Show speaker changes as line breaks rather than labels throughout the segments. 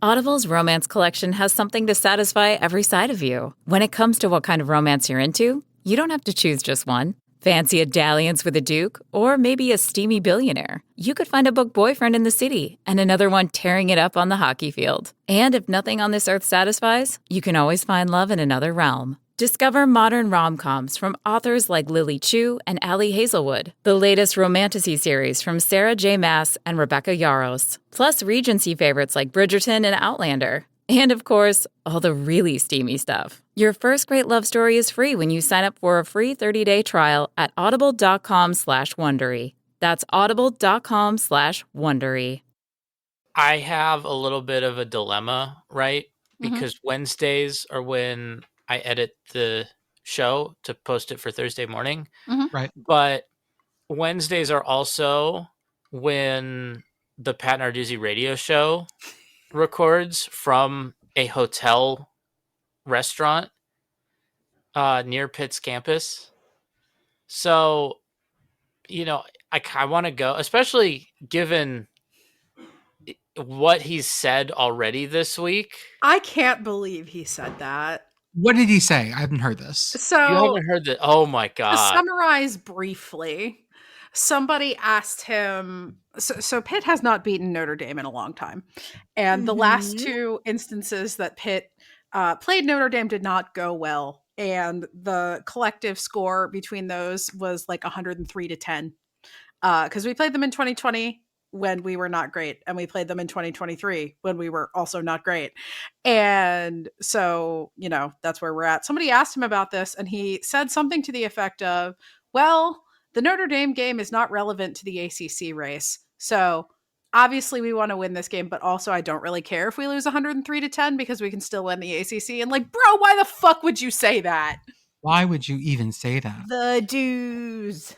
Audible's romance collection has something to satisfy every side of you. When it comes to what kind of romance you're into, you don't have to choose just one. Fancy a dalliance with a duke, or maybe a steamy billionaire. You could find a book boyfriend in the city and another one tearing it up on the hockey field. And if nothing on this earth satisfies, you can always find love in another realm. Discover modern rom-coms from authors like Lily Chu and Ali Hazelwood, the latest romantasy series from Sarah J. Maas and Rebecca Yarros, plus Regency favorites like Bridgerton and Outlander. And of course, all the really steamy stuff. Your first great love story is free when you sign up for a free 30-day trial at audible.com/Wondery. That's audible.com/Wondery.
I have a little bit of a dilemma, right? Because Wednesdays are when I edit the show to post it for Thursday morning.
Right.
But Wednesdays are also when the Pat Narduzzi radio show records from a hotel restaurant near Pitt's campus. So, I want to go, especially given what he's said already this week.
I can't believe he said that.
What did he say? I haven't heard this.
So
you haven't heard that? Oh my God.
To summarize briefly, somebody asked him, so Pitt has not beaten Notre Dame in a long time. And the last two instances that Pitt played Notre Dame did not go well. And the collective score between those was like 103-10. Because we played them in 2020 when we were not great. And we played them in 2023 when we were also not great. And so, that's where we're at. Somebody asked him about this and he said something to the effect of, well, the Notre Dame game is not relevant to the ACC race. So obviously we want to win this game, but also I don't really care if we lose 103-10 because we can still win the ACC. And like, bro, why the fuck would you say that?
Why would you even say that?
The dues.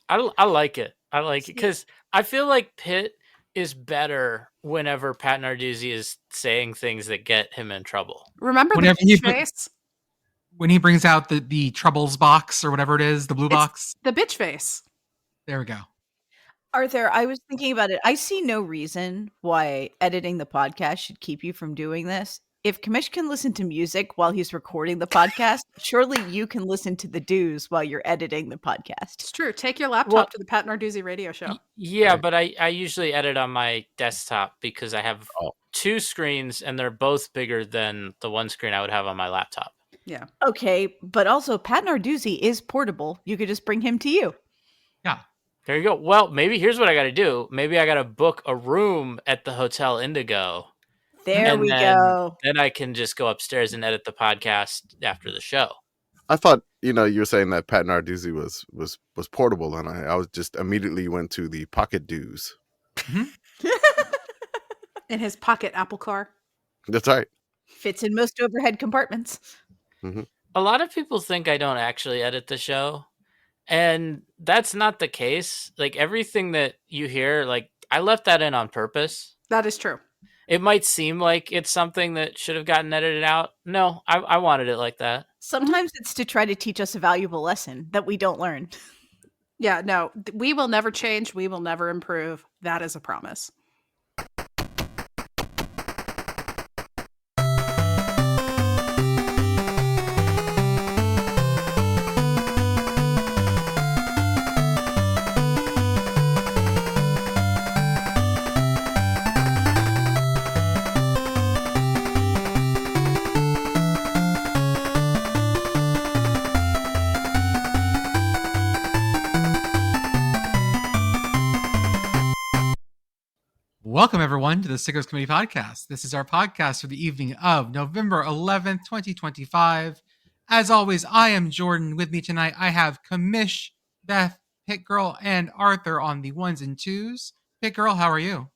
I like it. I like it because I feel like Pitt is better whenever Pat Narduzzi is saying things that get him in trouble.
Remember the bitch face?
When he brings out the troubles box or whatever it is, the blue box.
The bitch face.
There we go.
Arthur, I was thinking about it. I see no reason why editing the podcast should keep you from doing this. If Commish can listen to music while he's recording the podcast, surely you can listen to the dues while you're editing the podcast.
It's true. Take your laptop to the Pat Narduzzi radio show.
Yeah, right. But I usually edit on my desktop because I have two screens and they're both bigger than the one screen I would have on my laptop.
Yeah.
Okay, but also Pat Narduzzi is portable. You could just bring him to you.
Yeah.
There you go. Well, maybe here's what I got to do. Maybe I got to book a room at the Hotel Indigo.
There we go.
Then I can just go upstairs and edit the podcast after the show.
I thought, you were saying that Pat Narduzzi was portable, and I was just immediately went to the pocket dues.
In his pocket Apple car.
That's right.
Fits in most overhead compartments.
Mm-hmm.
A lot of people think I don't actually edit the show, and that's not the case. Like everything that you hear, like I left that in on purpose.
That is true.
It might seem like it's something that should have gotten edited out. No, I wanted it like that.
Sometimes it's to try to teach us a valuable lesson that we don't learn.
Yeah, no, we will never change. We will never improve. That is a promise.
Welcome, everyone, to the Sickos Committee podcast. This is our podcast for the evening of November 11th, 2025. As always, I am Jordan. With me tonight, I have Commish, Beth, Pitt Girl, and Arthur on the ones and twos. Pitt Girl, how are you?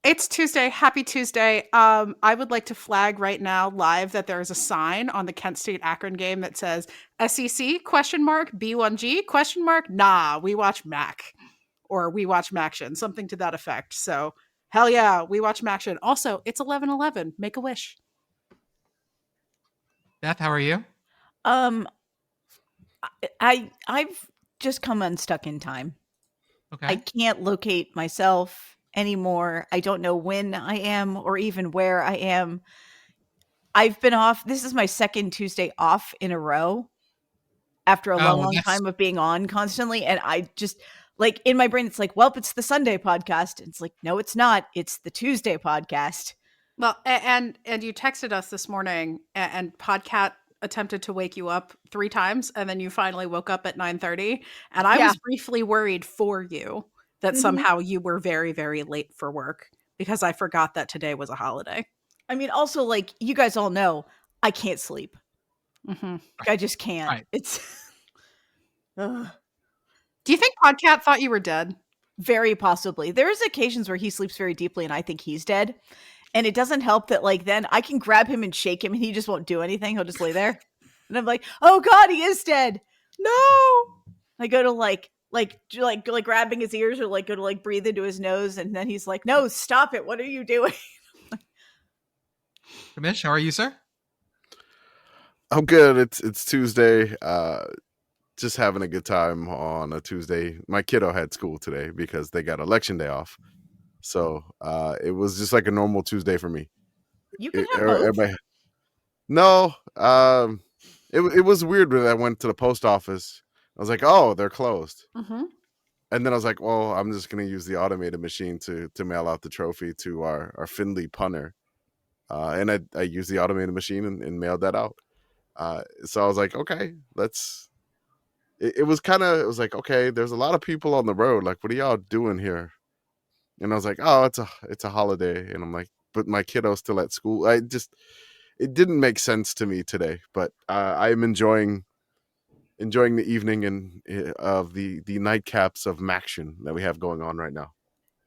It's Tuesday. Happy Tuesday. I would like to flag right now live that there is a sign on the Kent State Akron game that says SEC ? B1G ? Nah, we watch Mac, or we watch MACtion, something to that effect. So hell yeah, we watch MACtion. Also, it's 11/11. Make a wish.
Beth, how are you?
I've just come unstuck in time.
Okay.
I can't locate myself anymore. I don't know when I am or even where I am. I've been off. This is my second Tuesday off in a row after a long time of being on constantly. And I just like in my brain, it's like, well, it's the Sunday podcast. And it's like, no, it's not. It's the Tuesday podcast.
Well, and you texted us this morning, and Podcat attempted to wake you up 3 times, and then you finally woke up at 9:30. And I was briefly worried for you that somehow you were very, very late for work because I forgot that today was a holiday.
I mean, also, like, you guys all know, I can't sleep. I just can't.
Right.
It's...
Do you think Podcat thought you were dead?
Very possibly. There's occasions where he sleeps very deeply and I think he's dead. And it doesn't help that, like, then I can grab him and shake him and he just won't do anything. He'll just lay there. And I'm like, oh God, he is dead. No. I go to like grabbing his ears or like go to like breathe into his nose. And then he's like, no, stop it. What are you doing?
Commish, how are you, sir?
I'm good. It's Tuesday. Just having a good time on a Tuesday. My kiddo had school today because they got election day off. So it was just like a normal Tuesday for me.
You can have both.
No, it was weird when I went to the post office. I was like, oh, they're closed. And then I was like, well, I'm just going to use the automated machine to mail out the trophy to our Findlay punter. And I used the automated machine and mailed that out. So I was like, okay, it was like, okay, there's a lot of people on the road. Like, what are y'all doing here? And I was like, oh, it's a holiday. And I'm like, but my kiddo's still at school. It didn't make sense to me today, but I'm enjoying the evening and of the nightcaps of MACtion that we have going on right now.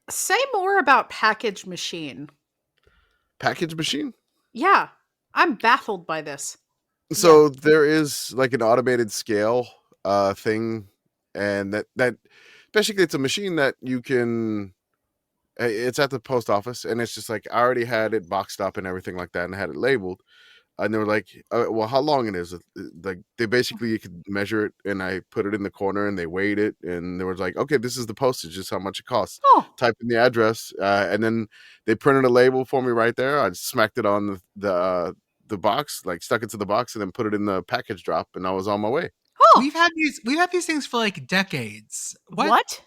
Say more about Package Machine.
Package Machine? Yeah.
I'm baffled by this.
So there is like an automated scale thing, and that basically it's a machine that you can... It's at the post office, and it's just like I already had it boxed up and everything like that, and had it labeled. And they were like, "Well, how long it is?" Like they basically you could measure it, and I put it in the corner, and they weighed it, and they were like, "Okay, this is the postage. This is how much it costs." Type in the address, and then they printed a label for me right there. I just smacked it on the box, like stuck it to the box, and then put it in the package drop, and I was on my way.
We've had these things for like decades.
What?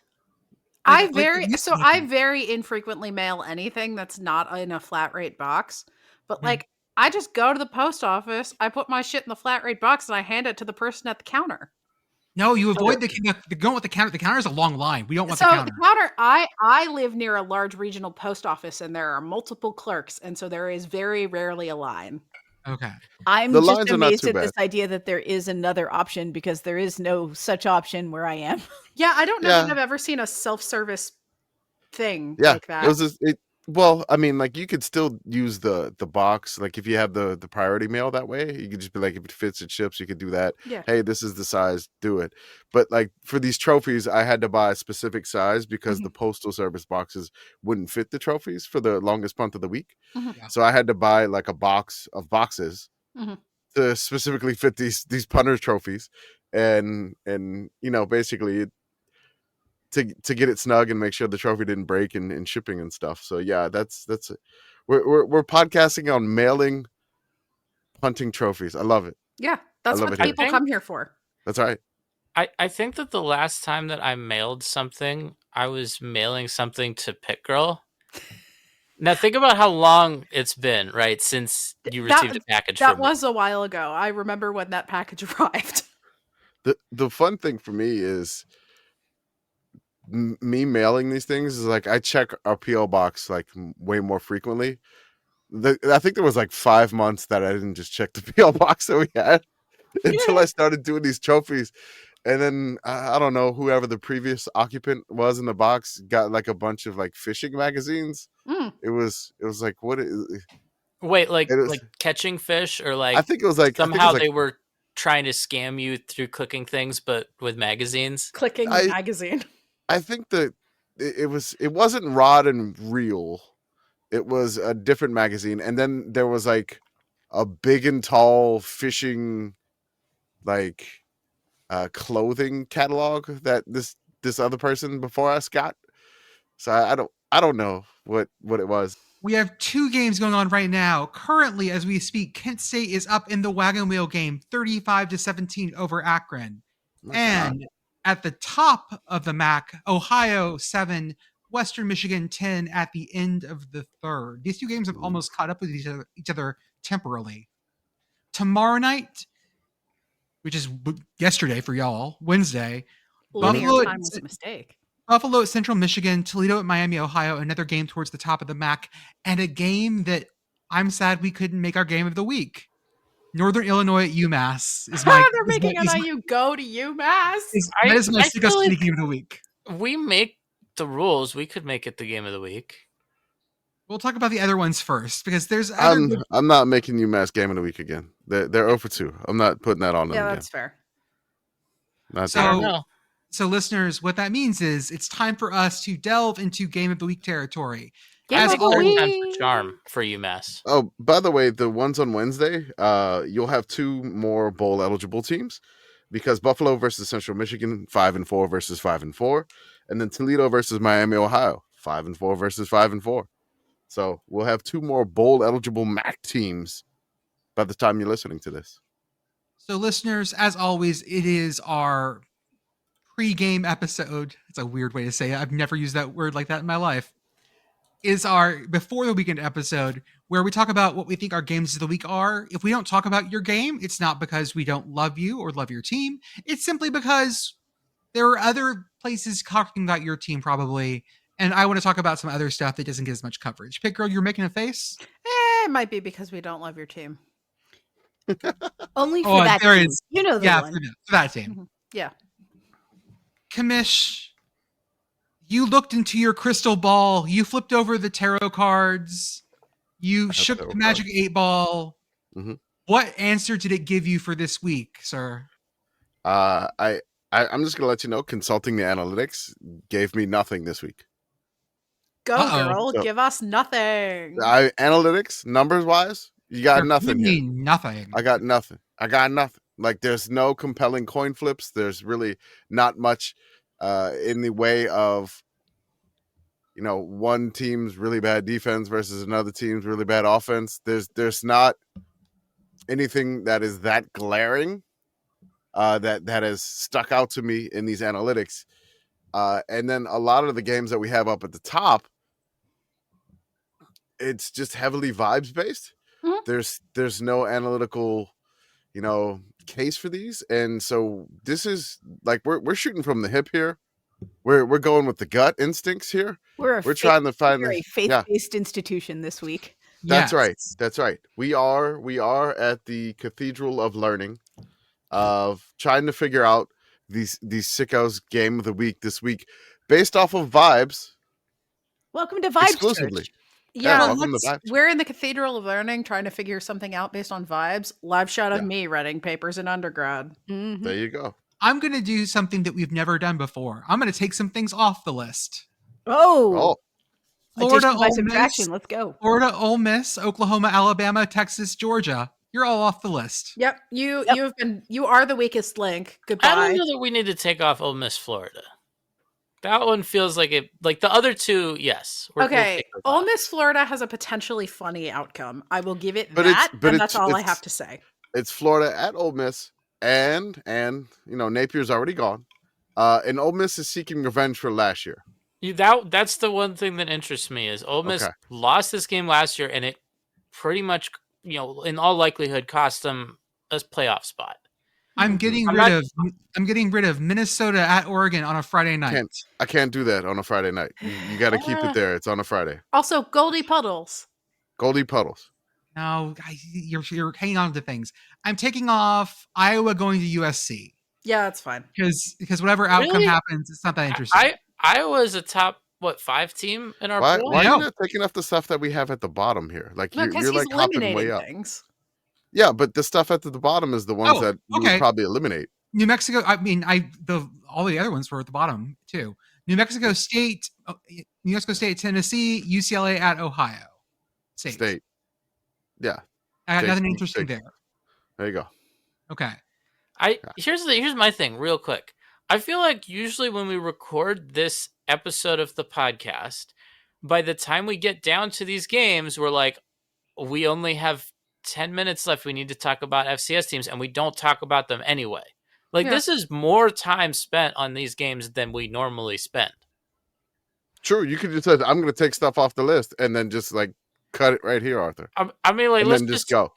I very infrequently mail anything that's not in a flat rate box, but like I just go to the post office, I put my shit in the flat rate box, and I hand it to the person at the counter.
No, you avoid the going with the counter. The counter is a long line. We don't want the counter.
So the counter, I live near a large regional post office, and there are multiple clerks, and so there is very rarely a line.
Okay.
I'm just amazed at this idea that there is another option because there is no such option where I am.
Yeah, I don't know that I've ever seen a self-service thing like that.
Well, I mean, like you could still use the box. Like if you have the priority mail that way, you could just be like, if it fits, it ships. You could do that.
Yeah.
Hey, this is the size. Do it. But like for these trophies, I had to buy a specific size because the postal service boxes wouldn't fit the trophies for the longest month of the week. So I had to buy like a box of boxes to specifically fit these punter trophies, and basically to get it snug and make sure the trophy didn't break in shipping and stuff. So yeah, that's we're podcasting on mailing hunting trophies. I love it.
Yeah, that's what people come here for.
That's right.
I think that the last time that I mailed something, I was mailing something to Pitt Girl. Now think about how long it's been, right, since you received a package.
That was a while ago. I remember when that package arrived.
The fun thing for me is me mailing these things is like I check our PO box like way more frequently. I think there was like 5 months that I didn't just check the PO box that we had until I started doing these trophies. And then I don't know, whoever the previous occupant was in the box got like a bunch of like fishing magazines. It was like, what is...
Wait, like catching fish, or like
I think it was like
somehow they were trying to scam you through clicking things, but with magazines.
Clicking magazine.
I think that it wasn't Rod and Reel. It was a different magazine, and then there was like a big and tall fishing like clothing catalog that this other person before us got. So I don't I don't know what it was.
We have 2 games going on right now. Currently, as we speak, Kent State is up in the wagon wheel game 35-17 over Akron. And at the top of the MAC, Ohio 7, Western Michigan 10 at the end of the third. These 2 games have almost caught up with each other temporarily. Tomorrow night, which is yesterday for y'all, Wednesday,
Linear time was a mistake.
Buffalo at Central Michigan, Toledo at Miami, Ohio, another game towards the top of the MAC, and a game that I'm sad we couldn't make our game of the week. Northern Illinois at UMass is my.
They're making NIU go to UMass.
That is my Sickos
like
game of the week.
We make the rules. We could make it the game of the week.
We'll talk about the other ones first because there's.
I'm not making UMass game of the week again. They're 0 for 2. I'm not putting that on them.
Yeah,
again.
that's fair.
So, listeners, what that means is it's time for us to delve into Game of the Week territory.
As the charm for UMass.
Oh, by the way, the ones on Wednesday, you'll have 2 more bowl eligible teams because Buffalo versus Central Michigan, 5-4 versus 5-4, and then Toledo versus Miami, Ohio, 5-4 versus 5-4. So we'll have 2 more bowl eligible MAC teams by the time you're listening to this.
So, listeners, as always, it is our pre-game episode. It's a weird way to say it. I've never used that word like that in my life. Is our before the weekend episode where we talk about what we think our games of the week are. If we don't talk about your game, it's not because we don't love you or love your team. It's simply because there are other places talking about your team probably, and I want to talk about some other stuff that doesn't get as much coverage. Pitt Girl, you're making a face?
It might be because we don't love your team.
Only for that team. You know the one.
For that team.
Mm-hmm. Yeah.
Commish, you looked into your crystal ball. You flipped over the tarot cards. You shook the magic 8-ball.
Mm-hmm.
What answer did it give you for this week, sir?
I'm just gonna let you know. Consulting the analytics gave me nothing this week.
Go, girl! So, give us nothing.
Analytics, numbers wise, you got nothing.
Nothing.
I got nothing. Like, there's no compelling coin flips. There's really not much in the way of, one team's really bad defense versus another team's really bad offense. There's not anything that is that glaring that has stuck out to me in these analytics. And then a lot of the games that we have up at the top, it's just heavily vibes based. Mm-hmm. There's no analytical, case for these, and so this is like we're shooting from the hip here. We're going with the gut instincts here. We're trying to find
a faith-based institution this week.
That's right. That's right. We are at the Cathedral of Learning, of trying to figure out these Sickos game of the week this week based off of vibes.
Welcome to Vibes
exclusively.
Church.
Yeah, we're in the Cathedral of Learning trying to figure something out based on vibes. Live shot of me writing papers in undergrad.
Mm-hmm.
There you go.
I'm going to do something that we've never done before. I'm going to take some things off the list.
Oh.
Florida,
by subtraction. Let's go.
Florida, Ole Miss, Oklahoma, Alabama, Texas, Georgia. You're all off the list.
Yep. You are the weakest link. Goodbye.
I don't know that we need to take off Ole Miss, Florida. That one feels like it. Like the other two, yes.
Okay. Ole Miss, Florida has a potentially funny outcome. I will give it that, and that's all I have to say.
It's Florida at Ole Miss, and Napier's already gone, and Ole Miss is seeking revenge for last year.
That's the one thing that interests me is Ole Miss lost this game last year, and it pretty much, in all likelihood, cost them a playoff spot.
I'm getting rid of Minnesota at Oregon on a Friday night.
I can't do that on a Friday night. You got to keep it there. It's on a Friday.
Also, Goldie Puddles.
No, you're hanging on to things. I'm taking off Iowa going to USC.
Yeah, that's fine.
Because whatever outcome happens, it's not that interesting.
Iowa is a top 5 team in our pool.
Why are you not taking off the stuff that we have at the bottom here? Like you're like hopping way up.
Things.
Yeah, but the stuff at the bottom is the ones that you would probably eliminate.
New Mexico. I mean, all the other ones were at the bottom too. New Mexico State, Tennessee, UCLA at Ohio State.
Yeah,
I got nothing interesting there.
There you go.
Okay.
Here's my thing, real quick. I feel like usually when we record this episode of the podcast, by the time we get down to these games, we're like, we only have 10 minutes left. We need to talk about FCS teams, and we don't talk about them anyway. Like, this is more time spent on these games than we normally spend.
True. You could just say, I'm going to take stuff off the list and then just like cut it right here, Arthur.
I mean, like,
and
let's
then just go.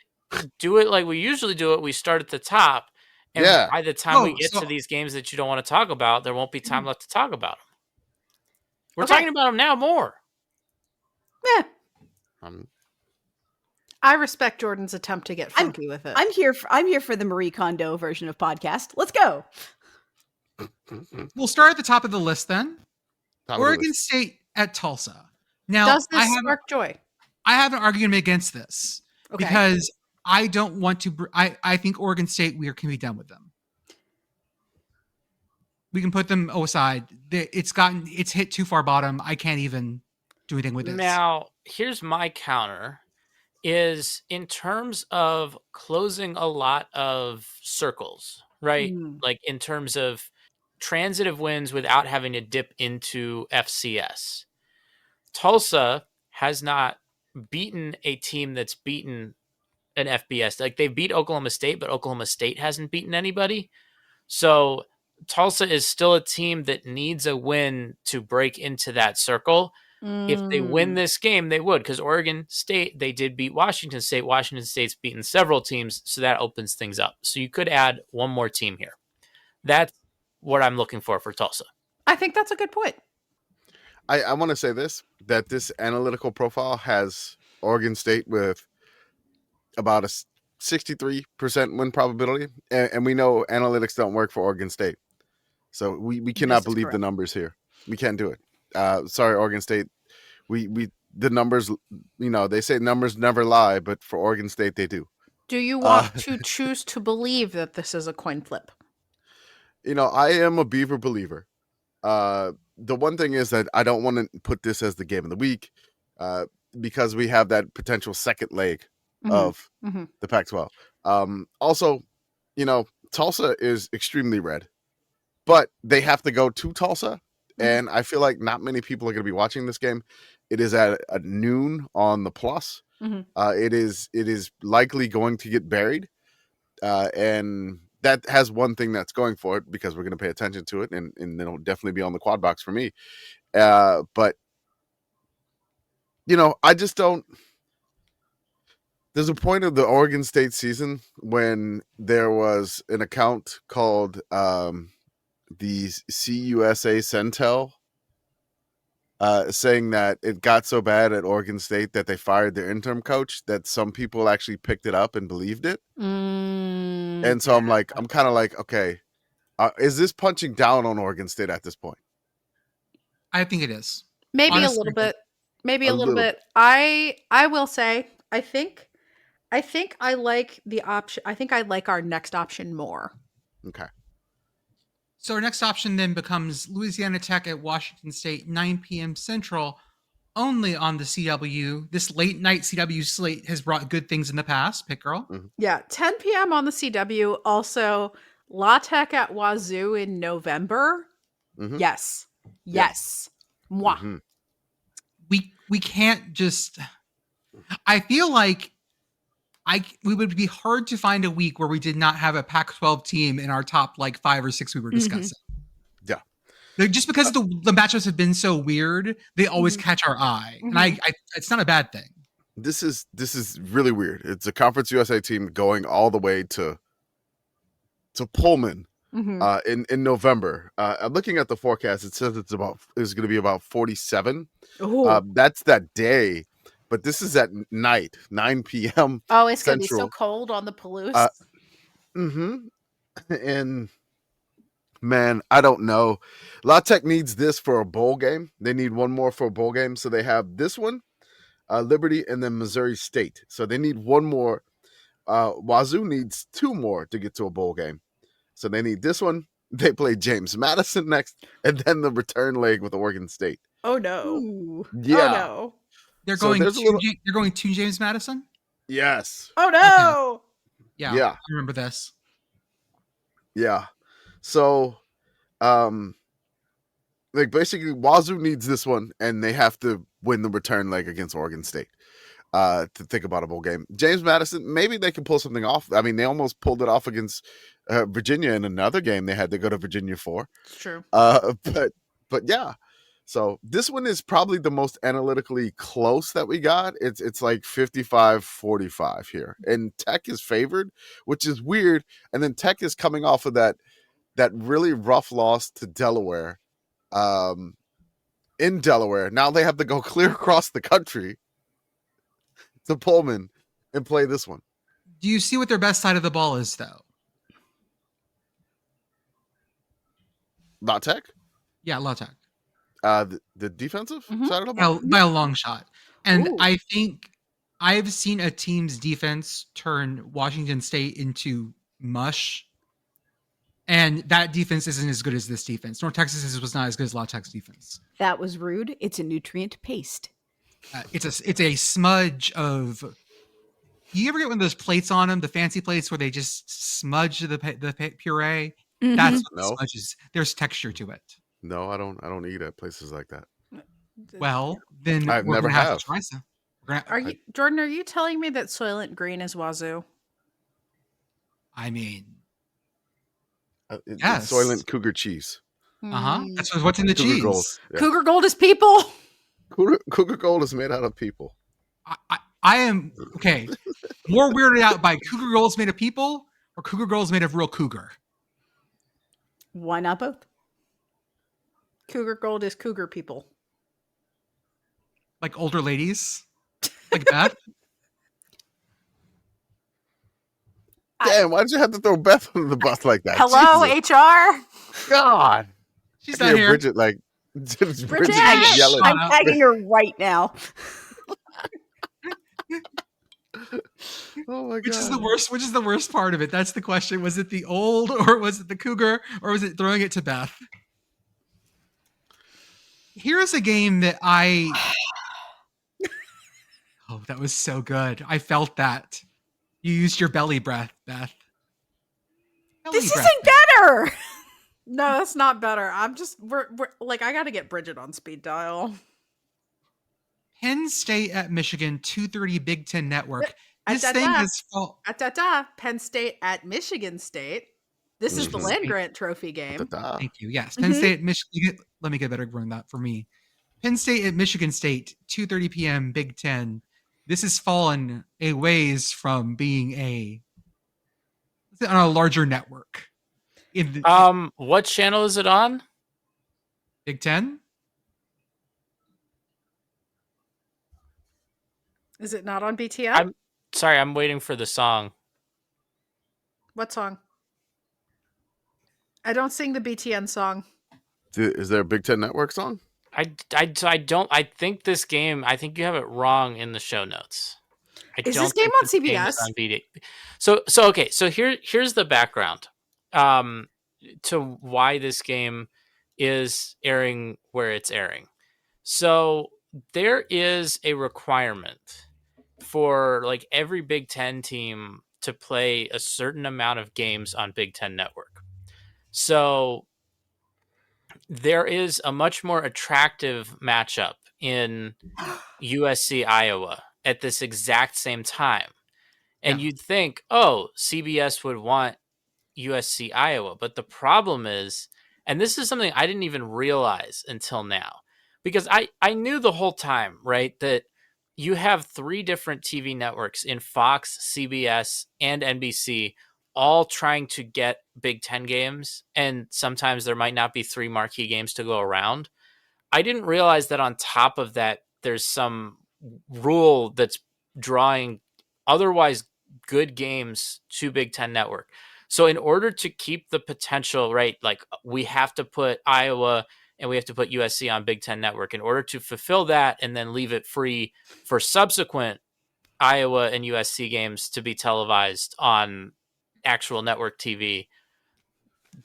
Do it like we usually do it. We start at the top. And by the time we get to these games that you don't want to talk about, there won't be time left to talk about them. We're talking about them now more.
Yeah. I respect Jordan's attempt to get funky with it.
I'm here for the Marie Kondo version of podcast. Let's go.
We'll start at the top of the list then. Oregon State at Tulsa. Now,
does this spark joy?
I have an argument against this because I don't want to. I think Oregon State, we can be done with them. We can put them aside. It's hit too far bottom. I can't even do anything with this.
Now, here's my counter: is in terms of closing a lot of circles, right? Like in terms of transitive wins without having to dip into FCS. Tulsa has not beaten a team that's beaten an FBS. Like, they beat Oklahoma State, but Oklahoma State hasn't beaten anybody. So Tulsa is still a team that needs a win to break into that circle. If they win this game, they would, because Oregon State, they did beat Washington State. Washington State's beaten several teams, so that opens things up. So you could add one more team here. That's what I'm looking for Tulsa.
I think that's a good point.
I want to say that this analytical profile has Oregon State with about a 63% win probability. And we know analytics don't work for Oregon State. So we cannot believe the numbers here. We can't do it. Sorry, Oregon State. The numbers, they say numbers never lie, but for Oregon State, they do.
Do you want to choose to believe that this is a coin flip?
I am a Beaver believer. The one thing is that I don't want to put this as the game of the week because we have that potential second leg of the Pac-12. Also, Tulsa is extremely red, but they have to go to Tulsa. And I feel like not many people are going to be watching this game. It is at noon on the Plus. It is likely going to get buried. And that has one thing that's going for it because we're going to pay attention to it. And it'll definitely be on the quad box for me. But, I just don't. There's a point of the Oregon State season when there was an account called the CUSA Centel saying that it got so bad at Oregon State that they fired their interim coach that some people actually picked it up and believed it. And so I'm kind of like, okay, is this punching down on Oregon State at this point?
I think it is.
Maybe honestly, a little bit. Maybe a little bit. I will say, I think I like the option. I think I like our next option more.
Okay.
So our next option then becomes Louisiana Tech at Washington State, 9 p.m. Central, only on the CW. This late night CW slate has brought good things in the past. Pitt Girl.
Yeah, 10 p.m. on the CW. Also, La Tech at Wazzu in November. Yes. Moi.
We can't just. I feel like we would be hard to find a week where we did not have a Pac-12 team in our top 5 or 6 we were discussing.
Yeah.
Just because the matchups have been so weird, they always catch our eye. And it's not a bad thing.
This is really weird. It's a Conference USA team going all the way to Pullman in November. I'm looking at the forecast. It says it's going to be about 47. That's that day. But this is at night, 9 p.m.
Oh, it's going to be so cold on the Palouse.
And, man, I don't know. La Tech needs this for a bowl game. They need one more for a bowl game. So they have this one, Liberty, and then Missouri State. So they need one more. Wazzu needs 2 more to get to a bowl game. So they need this one. They play James Madison next, and then the return leg with Oregon State.
Oh, no.
Ooh. Yeah.
Oh, no.
They're going to James Madison?
Yes.
Oh no.
Okay. Yeah. I remember this.
Yeah. So basically Wazzu needs this one and they have to win the return leg against Oregon State. To think about a bowl game. James Madison, maybe they can pull something off. I mean, they almost pulled it off against Virginia in another game they had to go to Virginia for.
It's true.
But yeah. So this one is probably the most analytically close that we got. It's like 55-45 here. And Tech is favored, which is weird. And then Tech is coming off of that really rough loss to Delaware. In Delaware. Now they have to go clear across the country to Pullman and play this one.
Do you see what their best side of the ball is, though?
Not Tech?
Yeah, La Tech.
The defensive side of the ball?
By a long shot. And
Ooh.
I think I've seen a team's defense turn Washington State into mush. And that defense isn't as good as this defense. North Texas was not as good as La Tech's defense.
That was rude. It's a nutrient paste.
It's a smudge of. You ever get one of those plates on them, the fancy plates where they just smudge the puree?
Mhm.
That's what
No.
smudges. There's texture to it.
No, I don't eat at places like that.
Well, then
I've
we're
never
gonna have
have.
to try some.
Are you, Jordan? Are you telling me that Soylent Green is Wazoo?
I mean,
It's
Yes.
Soylent Cougar cheese.
That's what's in the
Cougar
cheese.
Gold. Yeah.
Cougar Gold is people.
Cougar Gold is made out of people.
I am okay. More weirded out by Cougar Gold's made of people or Cougar Gold's made of real cougar.
Why not both?
Cougar Gold is cougar people.
Like older ladies, like Beth.
Damn, why'd you have to throw Beth under the bus like that?
Hello,
Jesus.
HR.
God.
She's
I
not
hear
here.
Bridget like Bridget
Bridget!
yelling.
I'm tagging her right now.
Oh my god.
Which is the worst? Which is the worst part of it? That's the question. Was it the old, or was it the cougar, or was it throwing it to Beth? Here's a game that I. Oh, that was so good. I felt that. You used your belly breath, Beth. Belly
This
breath,
isn't
Beth.
better.
No, that's not better. I'm just we're like I got to get Bridget on speed dial.
Penn State at Michigan, 2:30 Big Ten Network. This
Da, da,
thing
da.
has fall.
Penn State at Michigan State. This is the
Mhm.
Land Grant Trophy game.
Da-da.
Thank you. Yes, Penn State at Michigan. Let me get better than that for me. Penn State at Michigan State, 2:30 p.m. Big Ten. This has fallen a ways from being on a larger network. In the
What channel is it on?
Big Ten.
Is it not on BTN?
I'm sorry, I'm waiting for the song.
What song? I don't sing the BTN song.
Is there a Big Ten Network song?
I don't. I think this game. I think you have it wrong in the show notes.
Is this game on CBS?
BD. So okay. So here's the background to why this game is airing where it's airing. So there is a requirement for like every Big Ten team to play a certain amount of games on Big Ten Network. So there is a much more attractive matchup in USC Iowa at this exact same time. And you'd think, oh, CBS would want USC Iowa. But the problem is, and this is something I didn't even realize until now, because I knew the whole time, right, that you have three different TV networks in Fox, CBS, and NBC all trying to get Big Ten games, and sometimes there might not be three marquee games to go around. I didn't realize that on top of that, there's some rule that's drawing otherwise good games to Big Ten Network. So in order to keep the potential, right, like we have to put Iowa and we have to put USC on Big Ten Network in order to fulfill that and then leave it free for subsequent Iowa and USC games to be televised on actual network TV.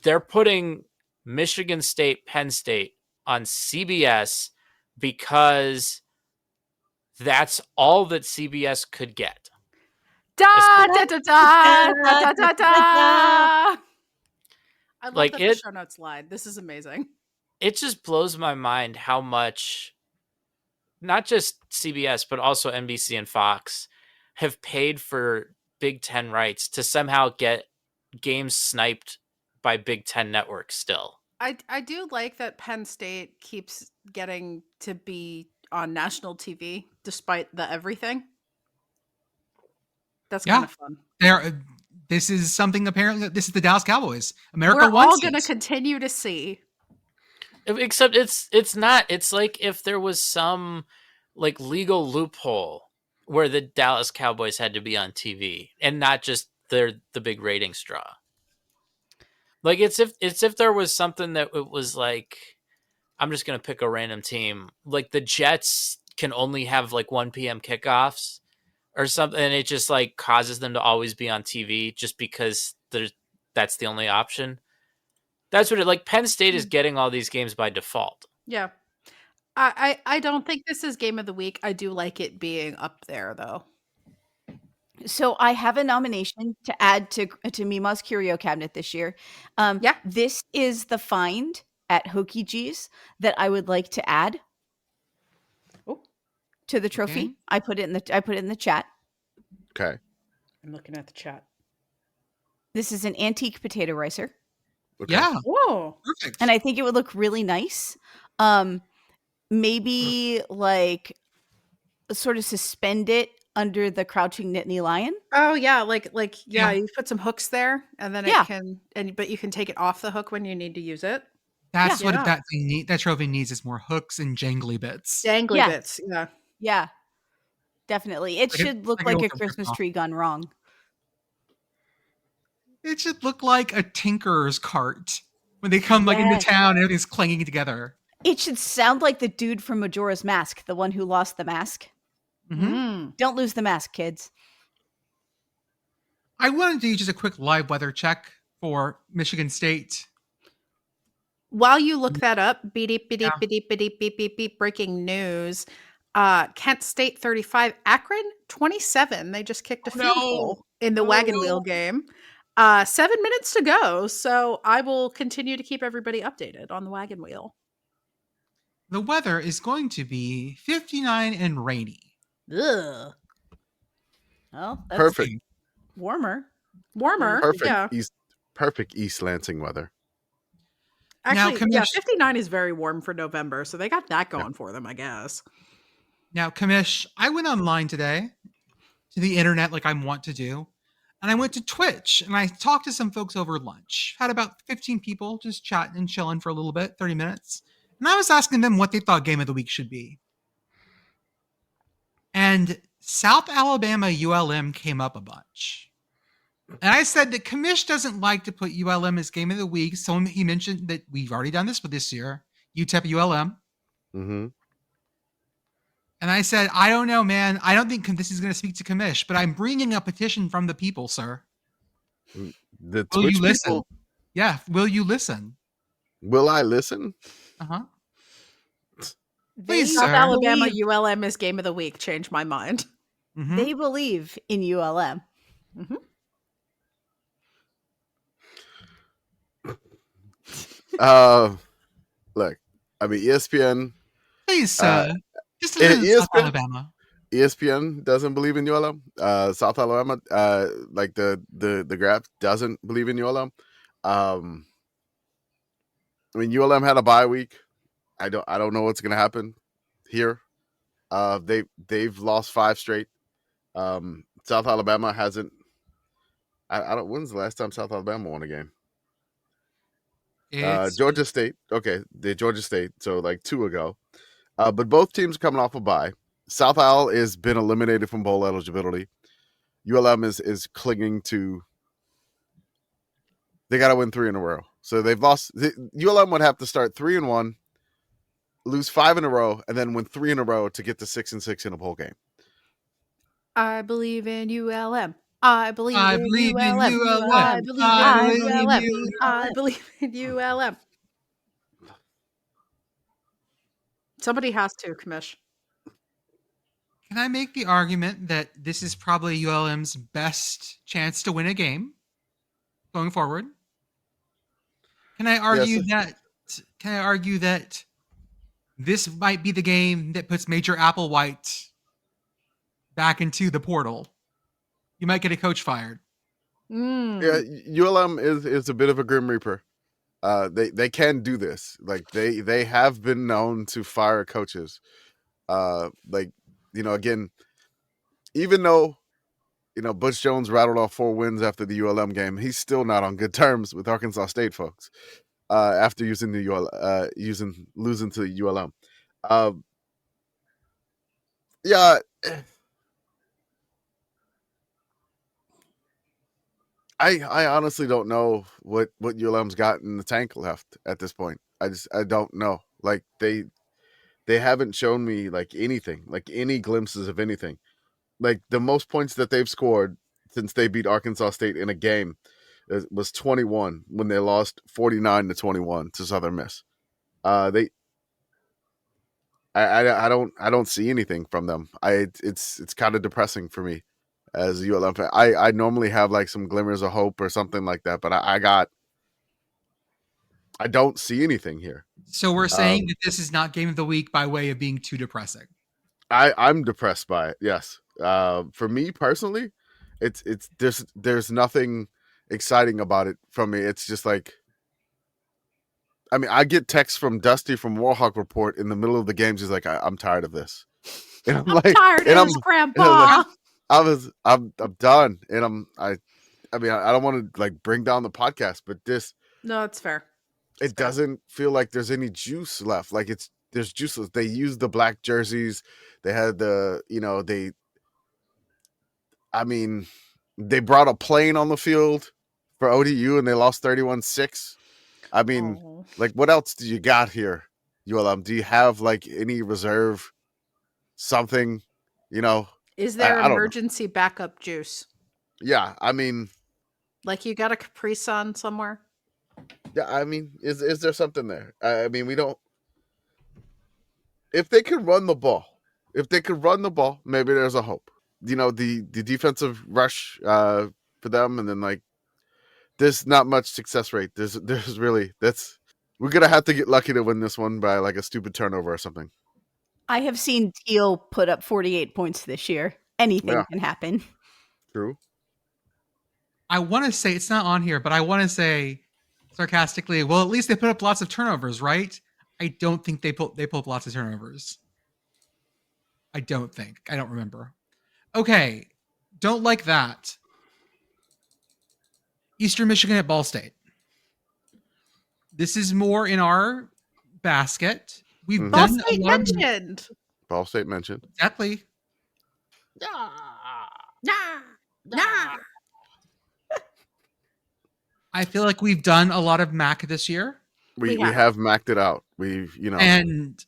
They're putting Michigan State, Penn State on CBS because that's all that CBS could get.
Da da da da da da da. I love
Like
that
it-
the show notes lied. This is amazing.
It just blows my mind how much not just CBS, but also NBC and Fox have paid for Big Ten rights to somehow get games sniped by Big Ten networks still.
I do like that Penn State keeps getting to be on national TV despite the everything. That's kind of fun.
This is something, apparently, this is the Dallas Cowboys. America
We're
wants
all going to continue to see.
Except it's not. It's like if there was some like legal loophole where the Dallas Cowboys had to be on TV and not just they're the big ratings draw. Like it's if there was something that it was like, I'm just gonna pick a random team. Like the Jets can only have like 1 p.m. kickoffs or something, and it just like causes them to always be on TV just because that's the only option. That's what it like. Penn State is getting all these games by default.
Yeah. I don't think this is game of the week. I do like it being up there though.
So I have a nomination to add to Mima's Curio Cabinet this year. This is the find at Hokey G's that I would like to add to the trophy.
Okay.
I put it in the chat.
Okay.
I'm looking at the chat.
This is an antique potato ricer.
Okay.
Yeah.
Whoa.
Perfect.
And I think it would look really nice. Maybe like sort of suspend it under the crouching Nittany lion.
Oh yeah, like you put some hooks there, and then
Yeah.
it can, but you can take it off the hook when you need to use it.
That's
Yeah.
what that trophy needs, is more hooks and jangly bits.
Dangly bits. Yeah.
Yeah, definitely. It
Like
should look
like
like
an
a
old
Christmas
Christmas.
tree gone wrong.
It should look like a tinkerer's cart when they come like into
Yes.
town and everything's clanging together.
It should sound like the dude from Majora's Mask, the one who lost the mask.
Mm-hmm.
Don't lose the mask, kids.
I wanted to do just a quick live weather check for Michigan State.
While you look that up, beep, breaking news. Kent State 35, Akron 27. They just kicked a field goal in the wagon wheel game. 7 minutes to go. So I will continue to keep everybody updated on the wagon wheel.
The weather is going to be 59 and rainy.
Ugh. Well, that's
Perfect.
warmer.
Perfect East Lansing weather.
Actually,
Now,
59 is very warm for November, so they got that going for them, I guess.
Now, Commish, I went online today to the internet like I want to do, and I went to Twitch, and I talked to some folks over lunch. Had about 15 people just chatting and chilling for a little bit, 30 minutes. And I was asking them what they thought Game of the Week should be. And South Alabama ULM came up a bunch. And I said that Commish doesn't like to put ULM as Game of the Week. So he mentioned that we've already done this for this year. UTEP ULM.
Mm-hmm.
And I said, I don't know, man. I don't think this is going to speak to Commish, but I'm bringing a petition from the people, sir.
The
Will
Twitch
you listen?
people?
Yeah. Will you listen?
Will I listen?
Uh-huh.
They
Please,
South
sir.
Alabama
believe-
ULM is game of the week. Changed my mind.
Mhm.
They believe in ULM.
Look, I mean, ESPN.
Please, sir. Just listen to South
ESPN
Alabama.
ESPN doesn't believe in ULM. South Alabama, like the graph doesn't believe in ULM. I mean, ULM had a bye week. I don't know what's gonna happen here. They've lost 5 straight. South Alabama hasn't. I don't. When's the last time South Alabama won a game? Georgia State. Okay, the Georgia State. So like 2 ago. But both teams are coming off a bye. South Al has been eliminated from bowl eligibility. ULM is clinging to. They got to win 3 in a row. So they've lost. ULM would have to start 3-1, lose 5 in a row, and then win 3 in a row to get to 6-6 in a bowl game.
I believe in ULM. I believe in ULM.
I believe in ULM.
I believe in ULM. Somebody has to, Commish.
Can I make the argument that this is probably ULM's best chance to win a game going forward? Can I argue that this might be the game that puts Major Applewhite back into the portal. You might get a coach fired.
Yeah, ULM is a bit of a Grim Reaper. They can do this. Like they have been known to fire coaches. Again, even though Butch Jones rattled off 4 wins after the ULM game, he's still not on good terms with Arkansas State folks. After losing to ULM. Yeah. I honestly don't know what ULM's got in the tank left at this point. I don't know. Like they haven't shown me like anything, like any glimpses of anything. Like the most points that they've scored since they beat Arkansas State in a game was 21 when they lost 49-21 to Southern Miss. I don't see anything from them. It's kind of depressing for me as a ULM fan. I normally have like some glimmers of hope or something like that, but I don't see anything here.
So we're saying that this is not game of the week by way of being too depressing.
I'm depressed by it. Yes. For me personally, it's there's nothing exciting about it from me. It's just like, I mean, I get texts from Dusty from Warhawk Report in the middle of the games. He's like, I'm tired of this. And I'm like,
tired of this, Grandpa.
I'm done. And I don't want to like bring down the podcast, but
No, it's fair.
It doesn't feel like there's any juice left. Like there's juiceless. They used the black jerseys. They had they brought a plane on the field for ODU and they lost 31-6. I mean, like, what else do you got here, ULM? Do you have like any reserve, something,
Is there emergency backup juice?
Yeah, I mean,
like you got a Capri Sun somewhere?
Yeah, I mean, is there something there? I mean, we don't. If they could run the ball, maybe there's a hope. The defensive rush for them, and then like there's not much success rate. There's really we're gonna have to get lucky to win this one by like a stupid turnover or something.
I have seen Teal put up 48 points this year. Anything can happen.
True.
I want to say it's not on here, but I want to say sarcastically, well, at least they put up lots of turnovers, right? I don't think they pull up lots of turnovers. I don't remember. Okay. Don't like that. Eastern Michigan at Ball State. This is more in our basket. We've
Ball
done
State mentioned.
Ball State mentioned.
Exactly.
Nah.
I feel like we've done a lot of MAC this year.
We have MAC'd it out.
And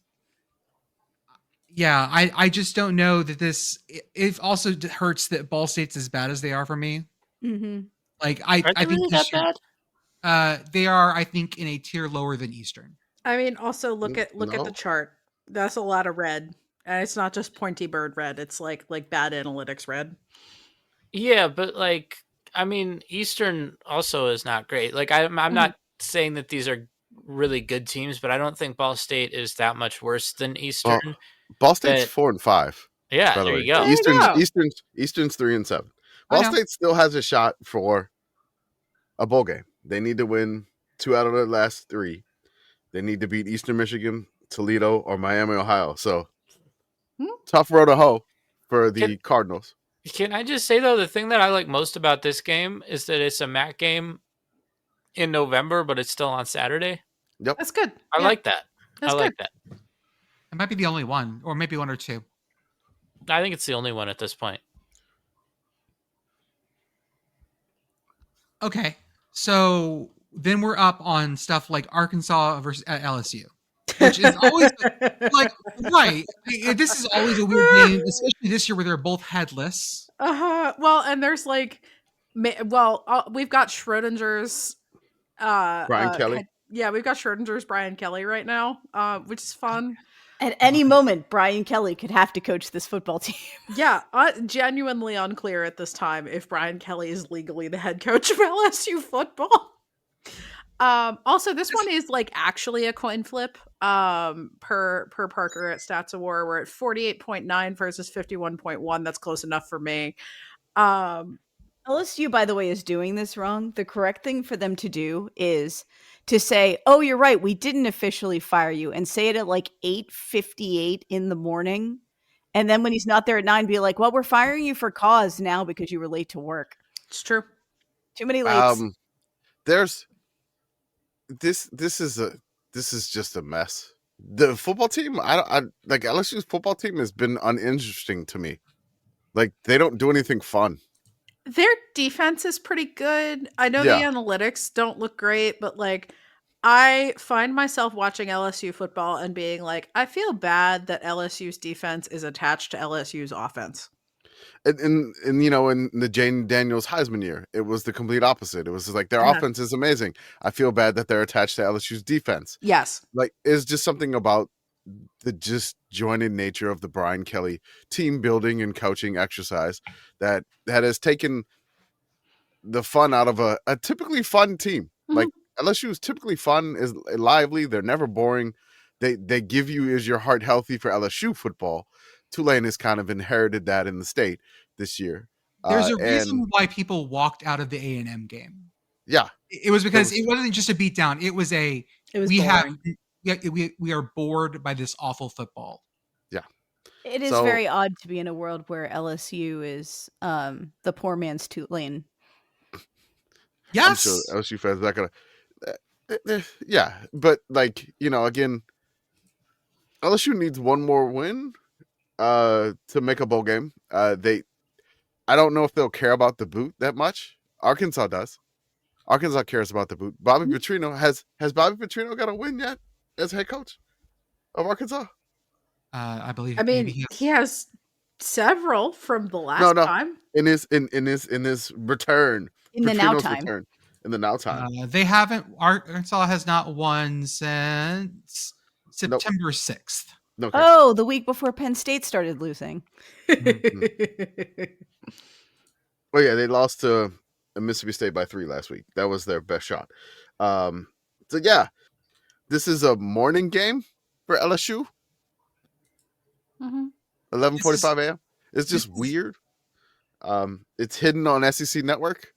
yeah, I just don't know that this. It also hurts that Ball State's as bad as they are for me.
Mm-hmm.
Like I think
really that
bad? They are, I think, in a tier lower than Eastern.
I mean, also look at the chart. That's a lot of red, and it's not just pointy bird red. It's like bad analytics red.
Yeah, but like, I mean, Eastern also is not great. Like, I'm not saying that these are really good teams, but I don't think Ball State is that much worse than Eastern.
Ball State's 4-5.
Yeah,
by the
there
way.
you
you go.
Eastern's 3-7. Ball State still has a shot for a bowl game. They need to win 2 out of the last 3. They need to beat Eastern Michigan, Toledo, or Miami, Ohio. So tough road to hoe for the Cardinals.
Can I just say, though, the thing that I like most about this game is that it's a MAC game in November, but it's still on Saturday.
Yep.
That's good.
I like that.
That's
like that.
It might be the only one, or maybe one or two.
I think it's the only one at this point.
Okay. So then we're up on stuff like Arkansas versus LSU, which is always like, right. This is always a weird game, especially this year where they're both headless.
Well, and there's like, we've got Schrodinger's
Brian Kelly.
We've got Schrodinger's Brian Kelly right now, which is fun.
At any moment, Brian Kelly could have to coach this football team.
Yeah, genuinely unclear at this time if Brian Kelly is legally the head coach of LSU football. Also, this one is like actually a coin flip. Per Parker at Stats Award, we're at 48.9 versus 51.1. That's close enough for me.
LSU, by the way, is doing this wrong. The correct thing for them to do is to say, "Oh, you're right. We didn't officially fire you," and say it at like 8:58 in the morning. And then when he's not there at 9, be like, "Well, we're firing you for cause now because you were late to work."
It's true.
Too many lates.
There's this is just a mess. The football team, I like LSU's football team has been uninteresting to me. Like they don't do anything fun.
Their defense is pretty good. I know
Yeah.
the analytics don't look great, but like I find myself watching LSU football and being like, I feel bad that LSU's defense is attached to LSU's offense.
And you know, in the Jane Daniels Heisman year, it was the complete opposite. It was just like their
Yeah.
offense is amazing. I feel bad that they're attached to LSU's defense.
Yes.
Like it's just something about the disjointed nature of the Brian Kelly team building and coaching exercise that has taken the fun out of a typically fun team. Like LSU is typically fun, is lively. They're never boring. They give you, is your heart healthy for LSU football? Tulane has kind of inherited that in the state this year.
There's a reason why people walked out of the A&M game.
Yeah.
It was because it wasn't just a beatdown. It was
boring.
we are bored by this awful football.
Yeah.
It is very odd to be in a world where LSU is the poor man's Tulane.
Yes.
I'm sure LSU fans are not gonna yeah, but like, you know, again, LSU needs one more win to make a bowl game. I don't know if they'll care about the boot that much. Arkansas does. Arkansas cares about the boot. Bobby Petrino has Bobby Petrino got a win yet as head coach of Arkansas?
I believe.
I mean, he has several from the last time.
In his return.
In the now time.
Return. In the now time.
They haven't. Arkansas has not won since September 6th.
Okay.
Oh, the week before Penn State started losing.
Oh yeah, they lost to Mississippi State by 3 last week. That was their best shot. So yeah, this is a morning game for LSU. 11:45 a.m. It's just weird. It's hidden on SEC Network.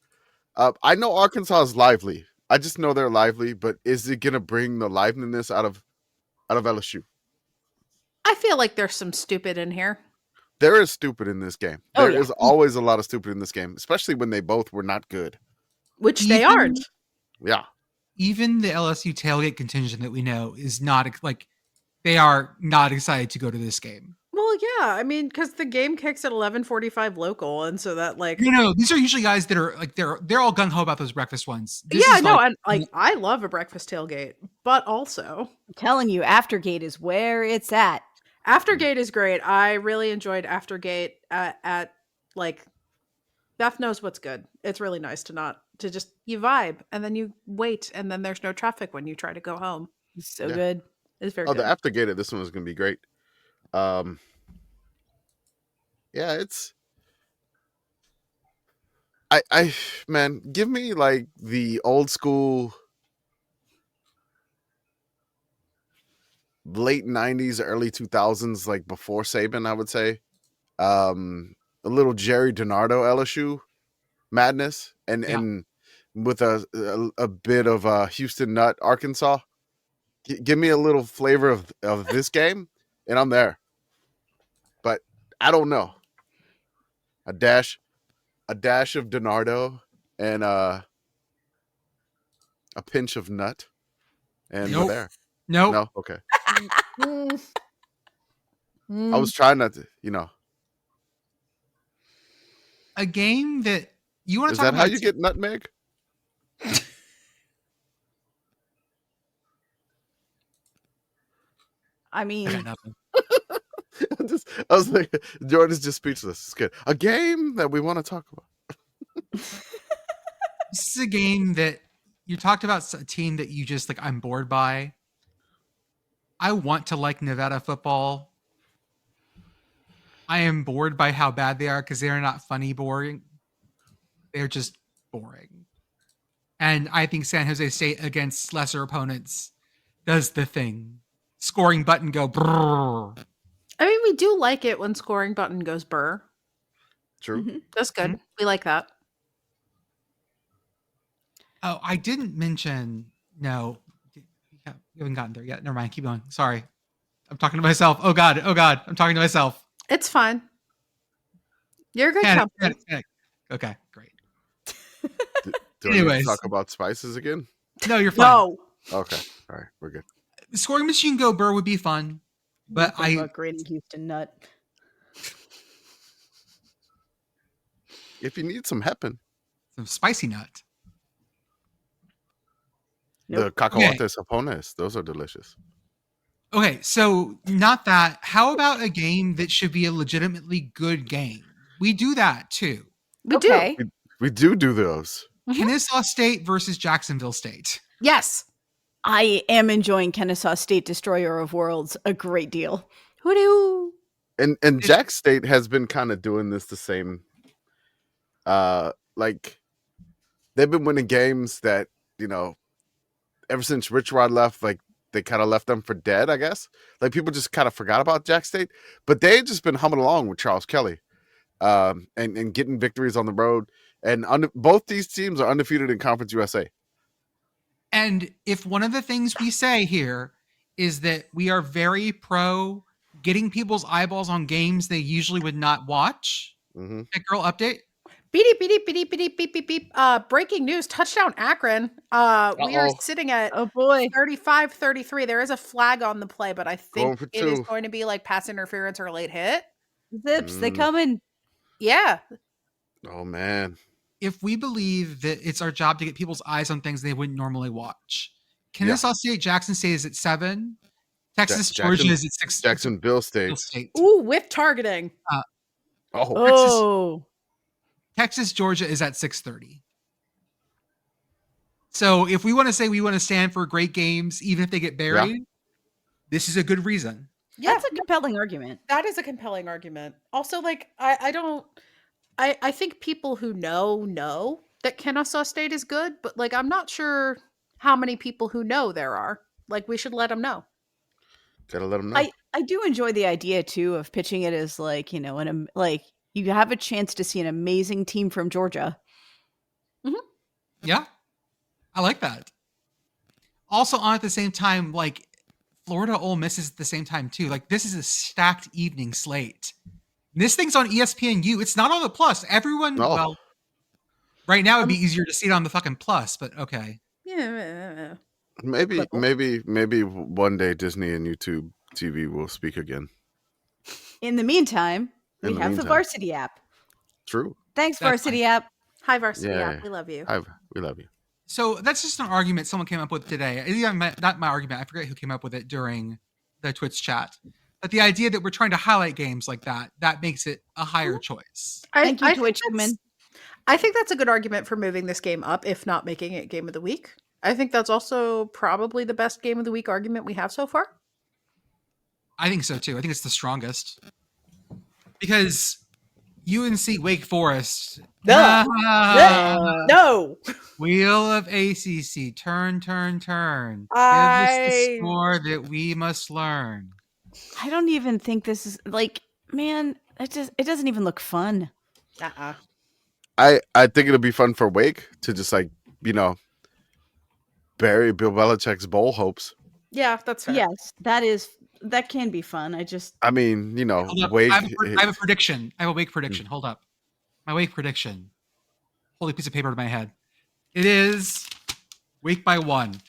I know Arkansas is lively. I just know they're lively, but is it gonna bring the liveliness out of LSU?
I feel like there's some stupid in here.
There is stupid in this game. There is always a lot of stupid in this game, especially when they both were not good.
Which they aren't.
Yeah.
Even the LSU tailgate contingent that we know is not like they are not excited to go to this game.
Well, yeah, I mean, because the game kicks at 11:45 local, and so that like
these are usually guys that are like they're all gung ho about those breakfast ones.
And like I love a breakfast tailgate, but also
I'm telling you, Aftergate is where it's at.
Aftergate is great. I really enjoyed Aftergate at like Beth knows what's good. It's really nice to just you vibe and then you wait and then there's no traffic when you try to go home.
It's so good.
It's very good.
The Aftergate of this one is going to be great. Yeah, it's I man, give me like the old school late 90s, early 2000s, like before Saban, I would say. A little Jerry DiNardo LSU madness and with a bit of Houston Nut Arkansas. Give me a little flavor of this game and I'm there. But I don't know. A dash of DiNardo and a pinch of Nut and we're there. No, okay. I was trying not to,
a game that you want to
Is
talk
that
about.
how you get nutmeg?
I mean,
I was like, Jordan's just speechless. It's good. A game that we want to talk about.
This is a game that you talked about, a team that you just like, I'm bored by. I want to like Nevada football. I am bored by how bad they are because they're not funny, boring. They're just boring. And I think San Jose State against lesser opponents does the thing. Scoring button go brrr.
I mean, we do like it when scoring button goes burr.
True.
Mhm.
That's good.
Mhm.
We like that.
Oh, I didn't mention. No, yeah, we haven't gotten there yet. Never mind. Keep going. Sorry. I'm talking to myself. Oh God. I'm talking to myself.
It's fine. You're a good
Panic.
company.
Okay, great.
Do I need to
Anyways.
talk about spices again?
No, you're fine.
No.
Okay. All right. We're good.
Scoring machine go burr would be fun, but
Nothing about grating Houston nut.
If you need some heppin,
some spicy nut.
the
Nope.
cacahuates japones, those are delicious.
Okay, so not that. How about a game that should be a legitimately good game? We do that too.
We
Okay.
We do those.
Mhm.
Kennesaw State versus Jacksonville State.
do. Yes.
I am enjoying Kennesaw State Destroyer of Worlds a great deal.
Hoodoo.
And Jack State has been kind of doing this the same. Like they've been winning games that, ever since Rich Rod left, like they kind of left them for dead, I guess. Like people just kind of forgot about Jack State, but they've just been humming along with Charles Kelly, and getting victories on the road. And both these teams are undefeated in Conference USA.
And if one of the things we say here is that we are very pro getting people's eyeballs on games they usually would not watch.
Mm-hmm.
Pitt Girl update.
Beep, beep, beep, beep, beep, beep, beep. Breaking news, touchdown Akron. We are sitting at
Oh boy.
35-33. There is a flag on the play, but I
Going
think
for
it is
two.
going to be like pass interference or a late hit.
Zips, they
Mm.
coming.
Yeah.
Oh man.
If we believe that it's our job to get people's eyes on things they wouldn't normally watch, Kennesaw State, Jackson State is at 7. Texas, Georgia is at 6.
Jacksonville State.
Ooh, with targeting.
Oh.
Texas, Georgia is at 6:30. So if we want to say we want to stand for great games, even if they get buried, this is a good reason.
Yeah,
That's a compelling argument.
that is a compelling argument. Also, like, I think people who know that Kennesaw State is good, but like, I'm not sure how many people who know there are. Like, we should let them know.
Gotta let them know.
I do enjoy the idea too of pitching it as like, like you have a chance to see an amazing team from Georgia.
Yeah, I like that. Also, on at the same time, like Florida Ole Miss is at the same time too. Like this is a stacked evening slate. This thing's on ESPNU. It's not on the Plus. Everyone, well, right now it'd be easier to see it on the fucking Plus, but okay.
Yeah.
Maybe one day Disney and YouTube TV will speak again.
In the meantime, we have the Varsity app.
True.
Thanks,
That's
Varsity app.
Hi, Varsity.
Yeah.
Yeah, we love you.
We love you.
So that's just an argument someone came up with today. Not my argument. I forget who came up with it during the Twitch chat. But the idea that we're trying to highlight games like that makes it a higher choice.
Thank you,
think
Twitchman.
I think that's a good argument for moving this game up, if not making it game of the week. I think that's also probably the best game of the week argument we have so far.
I think so too. I think it's the strongest. Because UNC Wake Forest.
No. No.
Wheel of ACC. Turn. Give us the score that we must learn.
I don't even think this is like, man, it doesn't even look fun.
I think it'll be fun for Wake to just bury Bill Belichick's bowl hopes.
Yeah, that's fair.
Yes, that can be fun.
I mean,
I
Wake.
have a prediction. I have a Wake prediction. Hold up. My Wake prediction. Hold a piece of paper to my head. It is Wake by 1.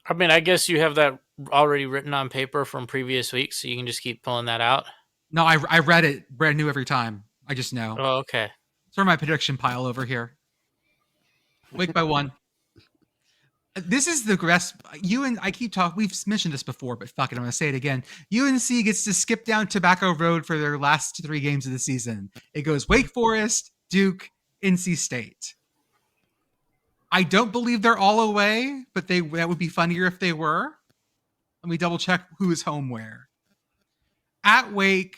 I mean, I guess you have that already written on paper from previous weeks, so you can just keep pulling that out.
No, I read it brand new every time. I just know.
Oh, okay.
Sort of my prediction pile over here. Wake by 1. This is the rest. I keep talking. We've mentioned this before, but fuck it, I'm going to say it again. UNC gets to skip down Tobacco Road for their last 3 games of the season. It goes Wake Forest, Duke, NC State. I don't believe they're all away, but that would be funnier if they were. Let me double check who is home where. At Wake,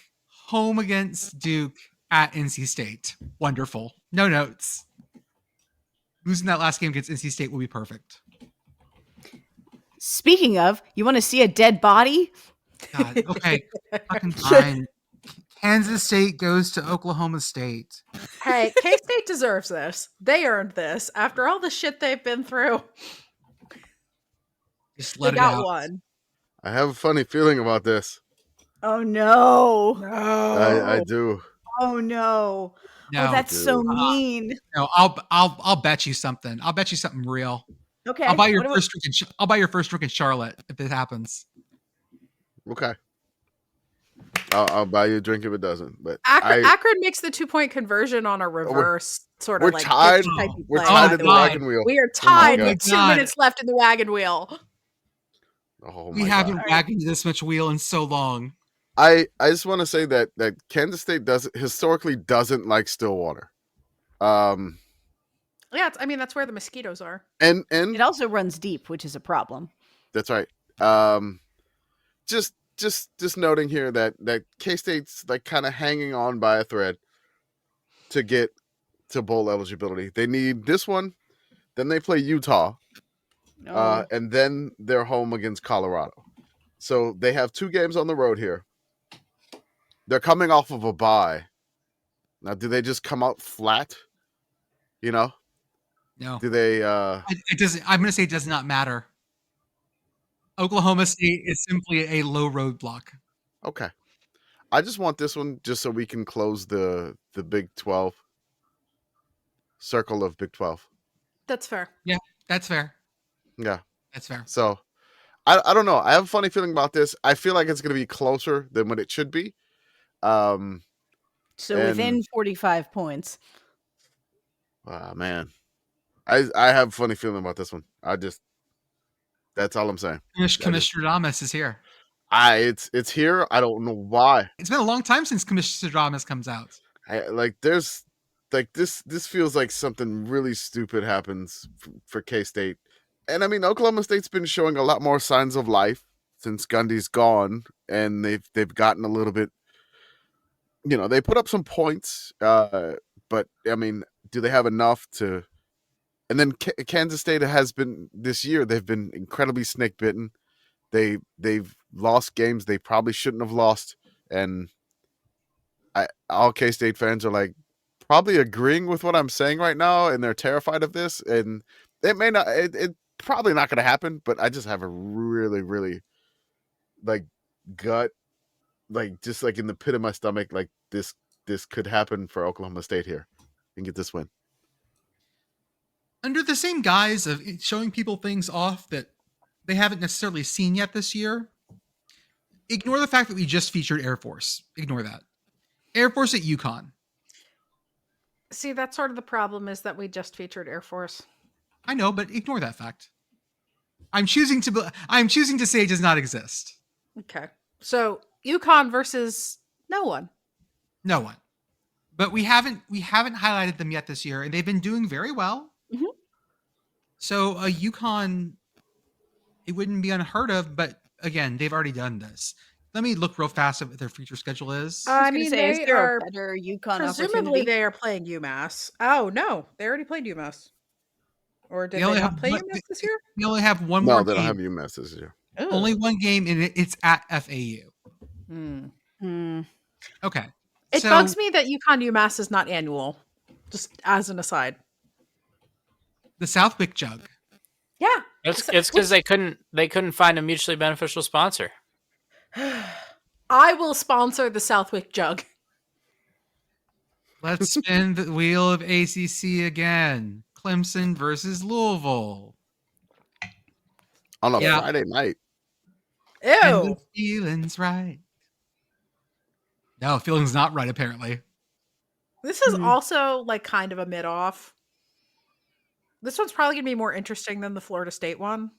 home against Duke, at NC State. Wonderful. No notes. Losing that last game against NC State will be perfect.
Speaking of, you want to see a dead body?
God, okay. Fucking fine. Kansas State goes to Oklahoma State.
Hey, K-State deserves this. They earned this after all the shit they've been through.
Just let
They
it
got
out.
one.
I have a funny feeling about this.
Oh no!
No,
I do.
Oh no!
No,
Oh, that's so
dude.
mean.
no. I'll bet you something. I'll bet you something real.
Okay,
I'll buy your
what
first drink. I'll buy your first drink in Charlotte if it happens.
Okay. I'll buy you a drink if it doesn't. But
Akron makes the 2-point conversion on a reverse sort of
we're
like
tied.
type
We're
play,
tied
by
at
the
the
way.
wagon wheel.
We are
Oh my
tied
God.
with 2
God.
minutes left in the wagon wheel.
Oh
We
my
haven't
God.
wagged this much wheel in so long.
I just want to say that Kansas State historically doesn't like Stillwater.
Yeah, I mean that's where the mosquitoes are.
And
It also runs deep, which is a problem.
that's right. Just noting here that K-State's like kind of hanging on by a thread to get to bowl eligibility. They need this one, then they play Utah, and then they're home against Colorado. So they have 2 games on the road here. They're coming off of a bye. Now, do they just come out flat? You know?
No,
Do they
it doesn't. I'm going to say it does not matter. Oklahoma State is simply a low roadblock.
Okay. I just want this one just so we can close the Big 12 circle of Big 12.
That's fair.
That's fair.
Yeah.
That's fair.
So I don't know. I have a funny feeling about this. I feel like it's going to be closer than what it should be.
So within 45 points.
Man. I have a funny feeling about this one. That's all I'm saying.
Commissioner Damas is here.
It's here. I don't know why.
It's been a long time since Commissioner Damas comes out.
This feels like something really stupid happens for K-State. And I mean, Oklahoma State's been showing a lot more signs of life since Gundy's gone, and they've gotten a little bit, they put up some points, but I mean, do they have enough to? And then Kansas State has been this year. They've been incredibly snake bitten. They've lost games they probably shouldn't have lost, and all K-State fans are like probably agreeing with what I'm saying right now, and they're terrified of this. And it may not. It probably not going to happen. But I just have a really, really gut, just in the pit of my stomach, this could happen for Oklahoma State here and get this win.
Under the same guise of showing people things off that they haven't necessarily seen yet this year, ignore the fact that we just featured Air Force. Ignore that. Air Force at UConn.
See, that's sort of the problem is that we just featured Air Force.
I know, but ignore that fact. I'm choosing to say it does not exist.
Okay. So UConn versus no one.
No one. But we haven't highlighted them yet this year, and they've been doing very well.
Mhm.
So UConn, it wouldn't be unheard of, but again, they've already done this. Let me look real fast at what their future schedule is.
I
I
mean,
mean, is
they
there
are
a better UConn
presumably
opportunity?
they are playing UMass. Oh no, they already played UMass. Or did
They
they
only
not
have
play
one-
UMass this year?
They only have one
No,
more
they don't
game.
have UMass this year.
Only one game, and it's at FAU.
Hmm.
Okay.
It
So-
bugs me that UConn UMass is not annual. Just as an aside.
The Southwick Jug.
Yeah.
It's because they couldn't find a mutually beneficial sponsor.
I will sponsor the Southwick Jug.
Let's spin the wheel of ACC again. Clemson versus Louisville.
On a
Yeah.
Friday night.
And
Ew.
the feeling's right. No, feeling's not right, apparently.
This is
Hmm.
also like kind of a mid-off. This one's probably gonna be more interesting than the Florida State one.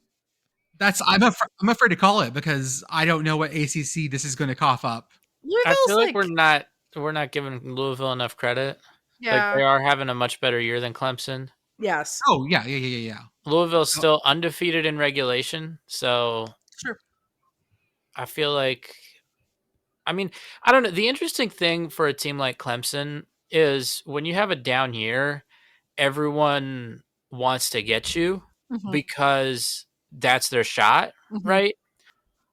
I'm afraid to call it because I don't know what ACC this is going to cough up.
I
Louisville's
feel like we're not giving Louisville enough credit.
yeah.
Like they are having a much better year than Clemson.
Yes.
Oh, yeah.
Louisville's still undefeated in regulation, so
Sure.
I feel like, I mean, I don't know. The interesting thing for a team like Clemson is when you have a down year, everyone wants to get you because that's their shot, right?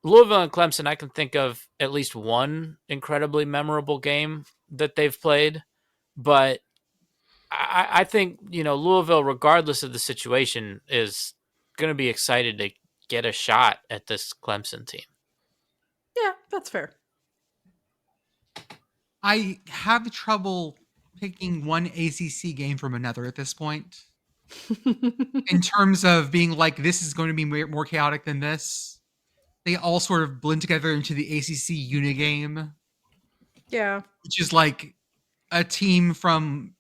Louisville and Clemson, I can think of at least one incredibly memorable game that they've played, but I think, Louisville, regardless of the situation, is going to be excited to get a shot at this Clemson team.
Yeah, that's fair.
I have trouble picking one ACC game from another at this point. In terms of being like, this is going to be more chaotic than this. They all sort of blend together into the ACC unigame.
Yeah.
Which is like a team from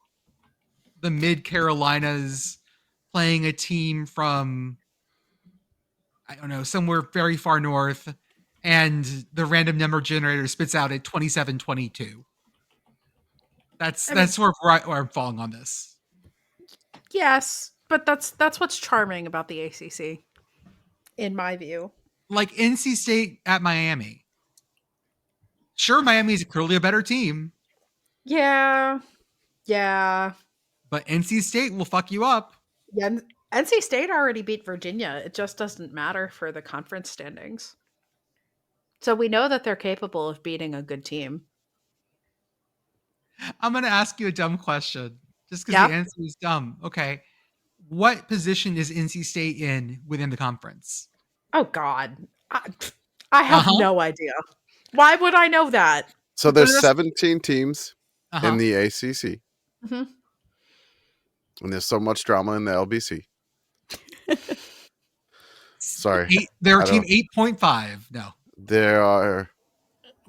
the Mid-Carolinas playing a team from, I don't know, somewhere very far north, and the random number generator spits out a 27-22. That's sort of where I'm falling on this.
Yes, but that's what's charming about the ACC, in my view.
Like NC State at Miami. Sure, Miami is clearly a better team.
Yeah.
But NC State will fuck you up.
Yeah, NC State already beat Virginia. It just doesn't matter for the conference standings. So we know that they're capable of beating a good team.
I'm going to ask you a dumb question, just because the answer is dumb. Okay. What position is NC State in within the conference?
Oh, God. I have no idea. Why would I know that?
So there's 17 teams in the ACC. And there's so much drama in the LBC. Sorry.
They're team 8.5. No.
There are...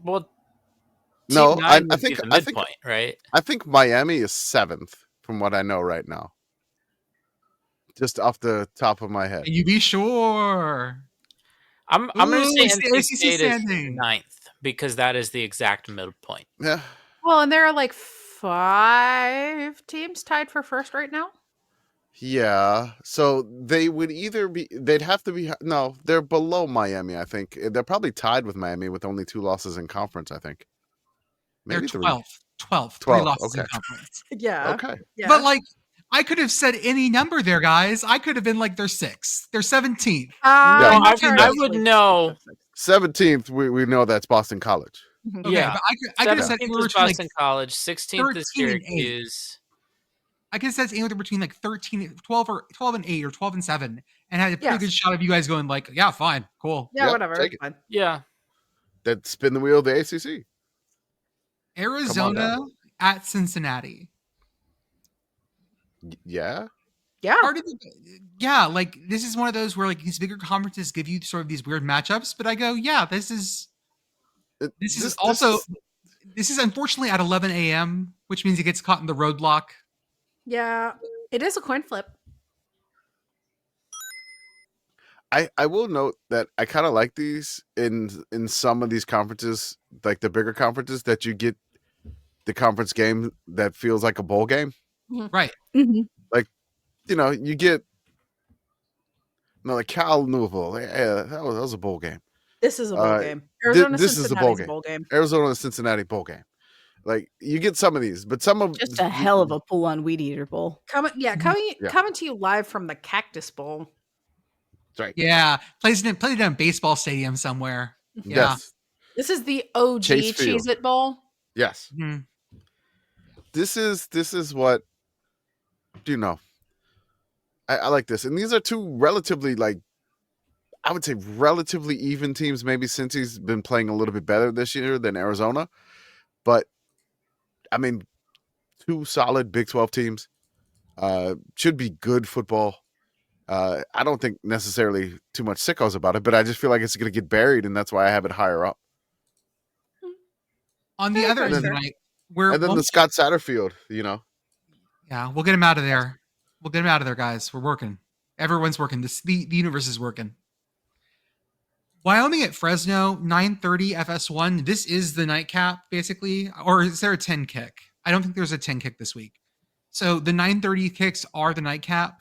Well,
no, I think
the midpoint, right?
I think Miami is 7th from what I know right now. Just off the top of my head.
Can you be sure?
I'm going to say NC State is 9th because that is the exact midpoint.
Yeah.
Well, and there are like 5 teams tied for first right now.
Yeah. So they would they'd have to be, no, they're below Miami, I think. They're probably tied with Miami with only 2 losses in conference, I think.
Maybe they're 12th.
12.
3 losses in conference.
Yeah.
Okay.
Yeah.
But like, I could have said any number there, guys. I could have been like, they're 6th. They're 17th.
I would know.
17th, we know that's Boston College.
Okay,
Yeah.
but I could have said anywhere between
Boston College, 16th is Syracuse.
I could have said anywhere between like 12 and 8 or 12 and 7 and had a pretty good shot of you guys going like, yeah, fine, cool.
Yeah, whatever. Fine.
Yeah.
That spin the wheel of the ACC.
Arizona at Cincinnati.
Yeah.
Yeah, like this is one of those where like these bigger conferences give you sort of these weird matchups, but I go, yeah, this is unfortunately at 11 a.m., which means it gets caught in the roadblock.
Yeah, it is a coin flip.
I will note that I kind of like these in some of these conferences, like the bigger conferences, that you get the conference game that feels like a bowl game.
Right.
Like, you get like Cal Louisville. Yeah, that was a bowl game.
This is a bowl game. Arizona
this is a bowl game. Arizona and Cincinnati bowl game. Like, you get some of these, but some of
just a hell of a pull on Weed Eater Bowl.
Coming to you live from the Cactus Bowl.
That's right.
Yeah, played in a baseball stadium somewhere. Yeah.
Yes.
This is the OG Cheez-It Bowl.
Yes.
Mm-hmm.
This is what I like this, and these are 2 relatively, like, I would say relatively even teams. Maybe Cincy's been playing a little bit better this year than Arizona, but I mean, 2 solid Big 12 teams. Should be good football. I don't think necessarily too much sickos about it, but I just feel like it's going to get buried, and that's why I have it higher up.
On the other end of the night,
and then the Scott Satterfield,
Yeah, we'll get him out of there. We'll get him out of there, guys. We're working. Everyone's working. The universe is working. Wyoming at Fresno, 9:30 FS1. This is the nightcap, basically. Or is there a 10 kick? I don't think there's a 10 kick this week. So the 9:30 kicks are the nightcap.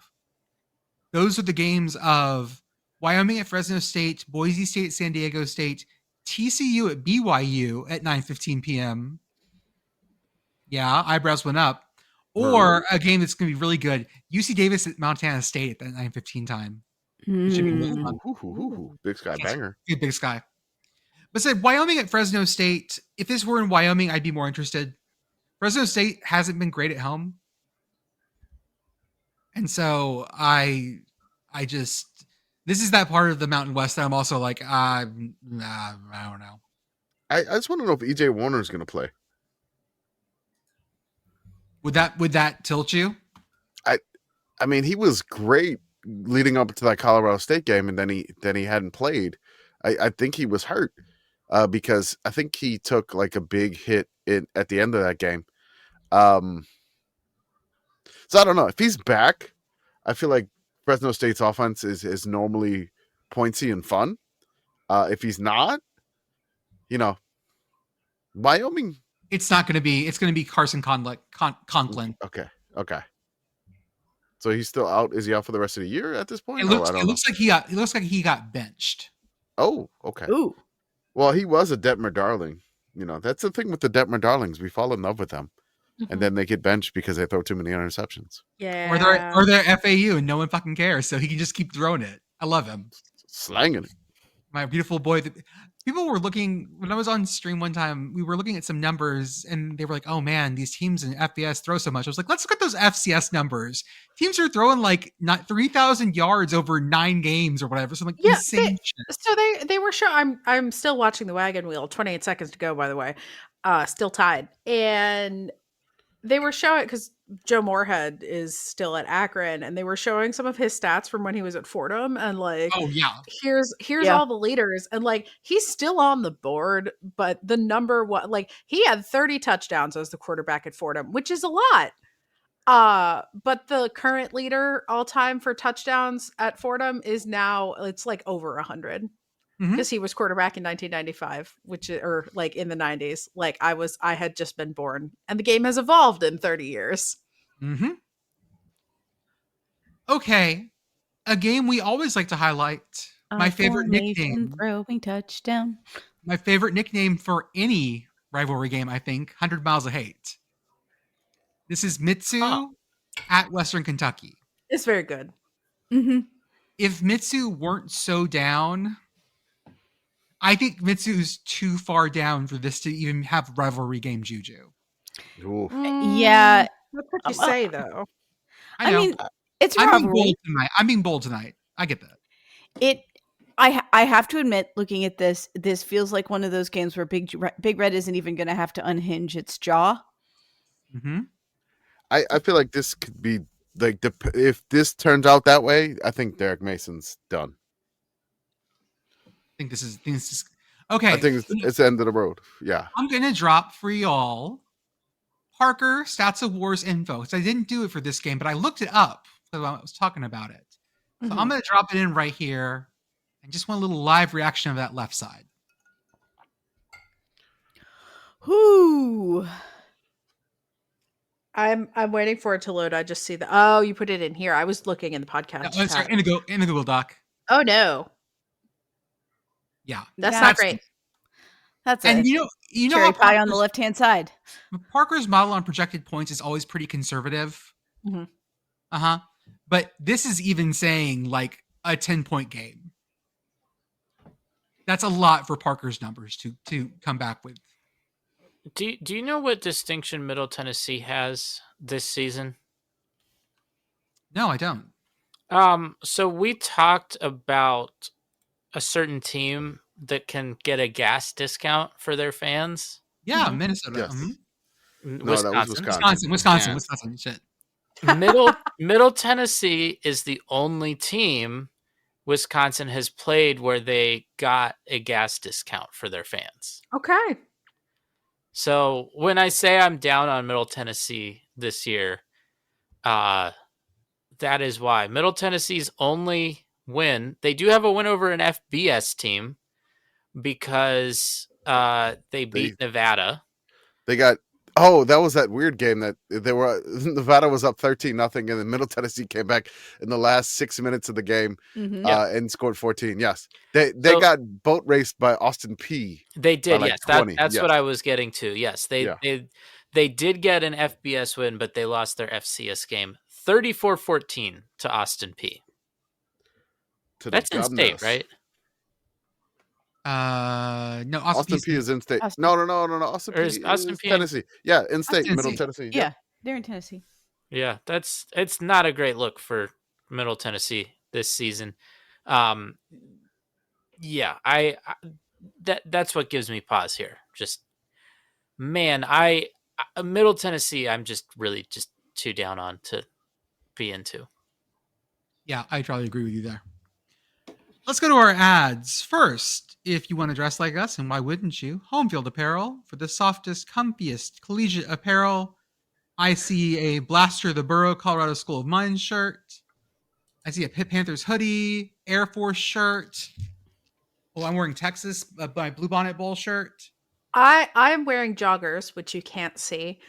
Those are the games of Wyoming at Fresno State, Boise State, San Diego State, TCU at BYU at 9:15 p.m., Yeah, eyebrows went up. Or a game that's going to be really good. UC Davis at Montana State at that 9:15 time. It should be really fun.
Big Sky banger.
Big Sky. But said Wyoming at Fresno State. If this were in Wyoming, I'd be more interested. Fresno State hasn't been great at home. And so I just, this is that part of the Mountain West that I'm also like, I don't know.
I just want to know if EJ Warner is going to play.
Would that tilt you?
I mean, he was great leading up to that Colorado State game, and then he hadn't played. I think he was hurt because I think he took like a big hit at the end of that game. So I don't know if he's back. I feel like Fresno State's offense is normally pointy and fun. If he's not, Wyoming.
It's not going to be. It's going to be Carson Conklin.
Okay. So he's still out. Is he out for the rest of the year at this point?
It looks like he got benched.
Oh, okay.
Ooh.
Well, he was a Detmer darling. That's the thing with the Detmer darlings. We fall in love with them, and then they get benched because they throw too many interceptions.
Yeah.
Or they're FAU and no one fucking cares, so he can just keep throwing it. I love him.
Slanging it.
My beautiful boy. People were looking, when I was on stream one time, we were looking at some numbers and they were like, oh man, these teams in FBS throw so much. I was like, let's look at those FCS numbers. Teams are throwing like not 3,000 yards over 9 games or whatever. So I'm like, insane shit.
So they were showing, I'm still watching the wagon wheel, 28 seconds to go, by the way, still tied. And they were showing, because Joe Moorhead is still at Akron, and they were showing some of his stats from when he was at Fordham, and like,
oh yeah,
here's all the leaders, and like he's still on the board, but the number one, like he had 30 touchdowns as the quarterback at Fordham, which is a lot. But the current leader all time for touchdowns at Fordham is now, it's like over 100. Because he was quarterback in 1995, or like in the 90s. Like I had just been born, and the game has evolved in 30 years.
Okay, a game we always like to highlight. My favorite nickname,
throwing touchdown.
My favorite nickname for any rivalry game, I think, 100 Miles of Hate. This is Mitsu at Western Kentucky.
It's very good.
If Mitsu weren't so down, I think Mitsu's too far down for this to even have rivalry game juju.
Yeah.
That's what you say, though.
I know.
mean, it's rivalry.
I'm being bold tonight. I get that.
I have to admit, looking at this feels like one of those games where Big Red isn't even going to have to unhinge its jaw.
I feel like this could be like if this turns out that way, I think Derek Mason's done.
I think this is okay.
I think it's the end of the road. Yeah. I'm
gonna drop for y'all Parker Stats of Wars info. So I didn't do it for this game, but I looked it up because I was talking about it. So I'm gonna drop it in right here and just want a little live reaction of that left side.
Whoo.
I'm waiting for it to load. I just see you put it in here. I was looking in the podcast.
No, sorry, in the Google Doc.
Oh no.
Yeah,
that's not great.
That's
and
it.
You know
cherry pie on the left hand side.
Parker's model on projected points is always pretty conservative. But this is even saying like a 10-point game. That's a lot for Parker's numbers to come back with.
Do you know what distinction Middle Tennessee has this season?
No, I don't.
So we talked about a certain team that can get a gas discount for their fans.
Yeah, Minnesota.
Yes.
No, that
was
Wisconsin. Shit.
Middle Tennessee is the only team Wisconsin has played where they got a gas discount for their fans.
Okay.
So when I say I'm down on Middle Tennessee this year, that is why. Middle Tennessee's only win, they do have a win over an FBS team because they beat Nevada.
They got that was that weird game that Nevada was up 13-0 and then Middle Tennessee came back in the last 6 minutes of the game and scored 14. Yes. They got boat raced by Austin P.
They did,
like
yes.
20.
That's what I was getting to. Yes. They They did get an FBS win, but they lost their FCS game 34-14 to Austin P. That's in state, right?
No,
Austin P is in state. No. Austin P is Tennessee. Yeah, in state, Middle Tennessee.
Yeah, they're in Tennessee.
Yeah, it's not a great look for Middle Tennessee this season. Yeah, that's what gives me pause here. Just, man, Middle Tennessee, I'm just really just too down on to be into.
Yeah, I totally agree with you there. Let's go to our ads. First, if you want to dress like us, and why wouldn't you? Home Field Apparel for the softest, comfiest collegiate apparel. I see a Blaster the Burrow Colorado School of Mines shirt. I see a Pitt Panthers hoodie, Air Force shirt. Oh, I'm wearing Texas, my Bluebonnet Bowl shirt.
I'm wearing joggers, which you can't see,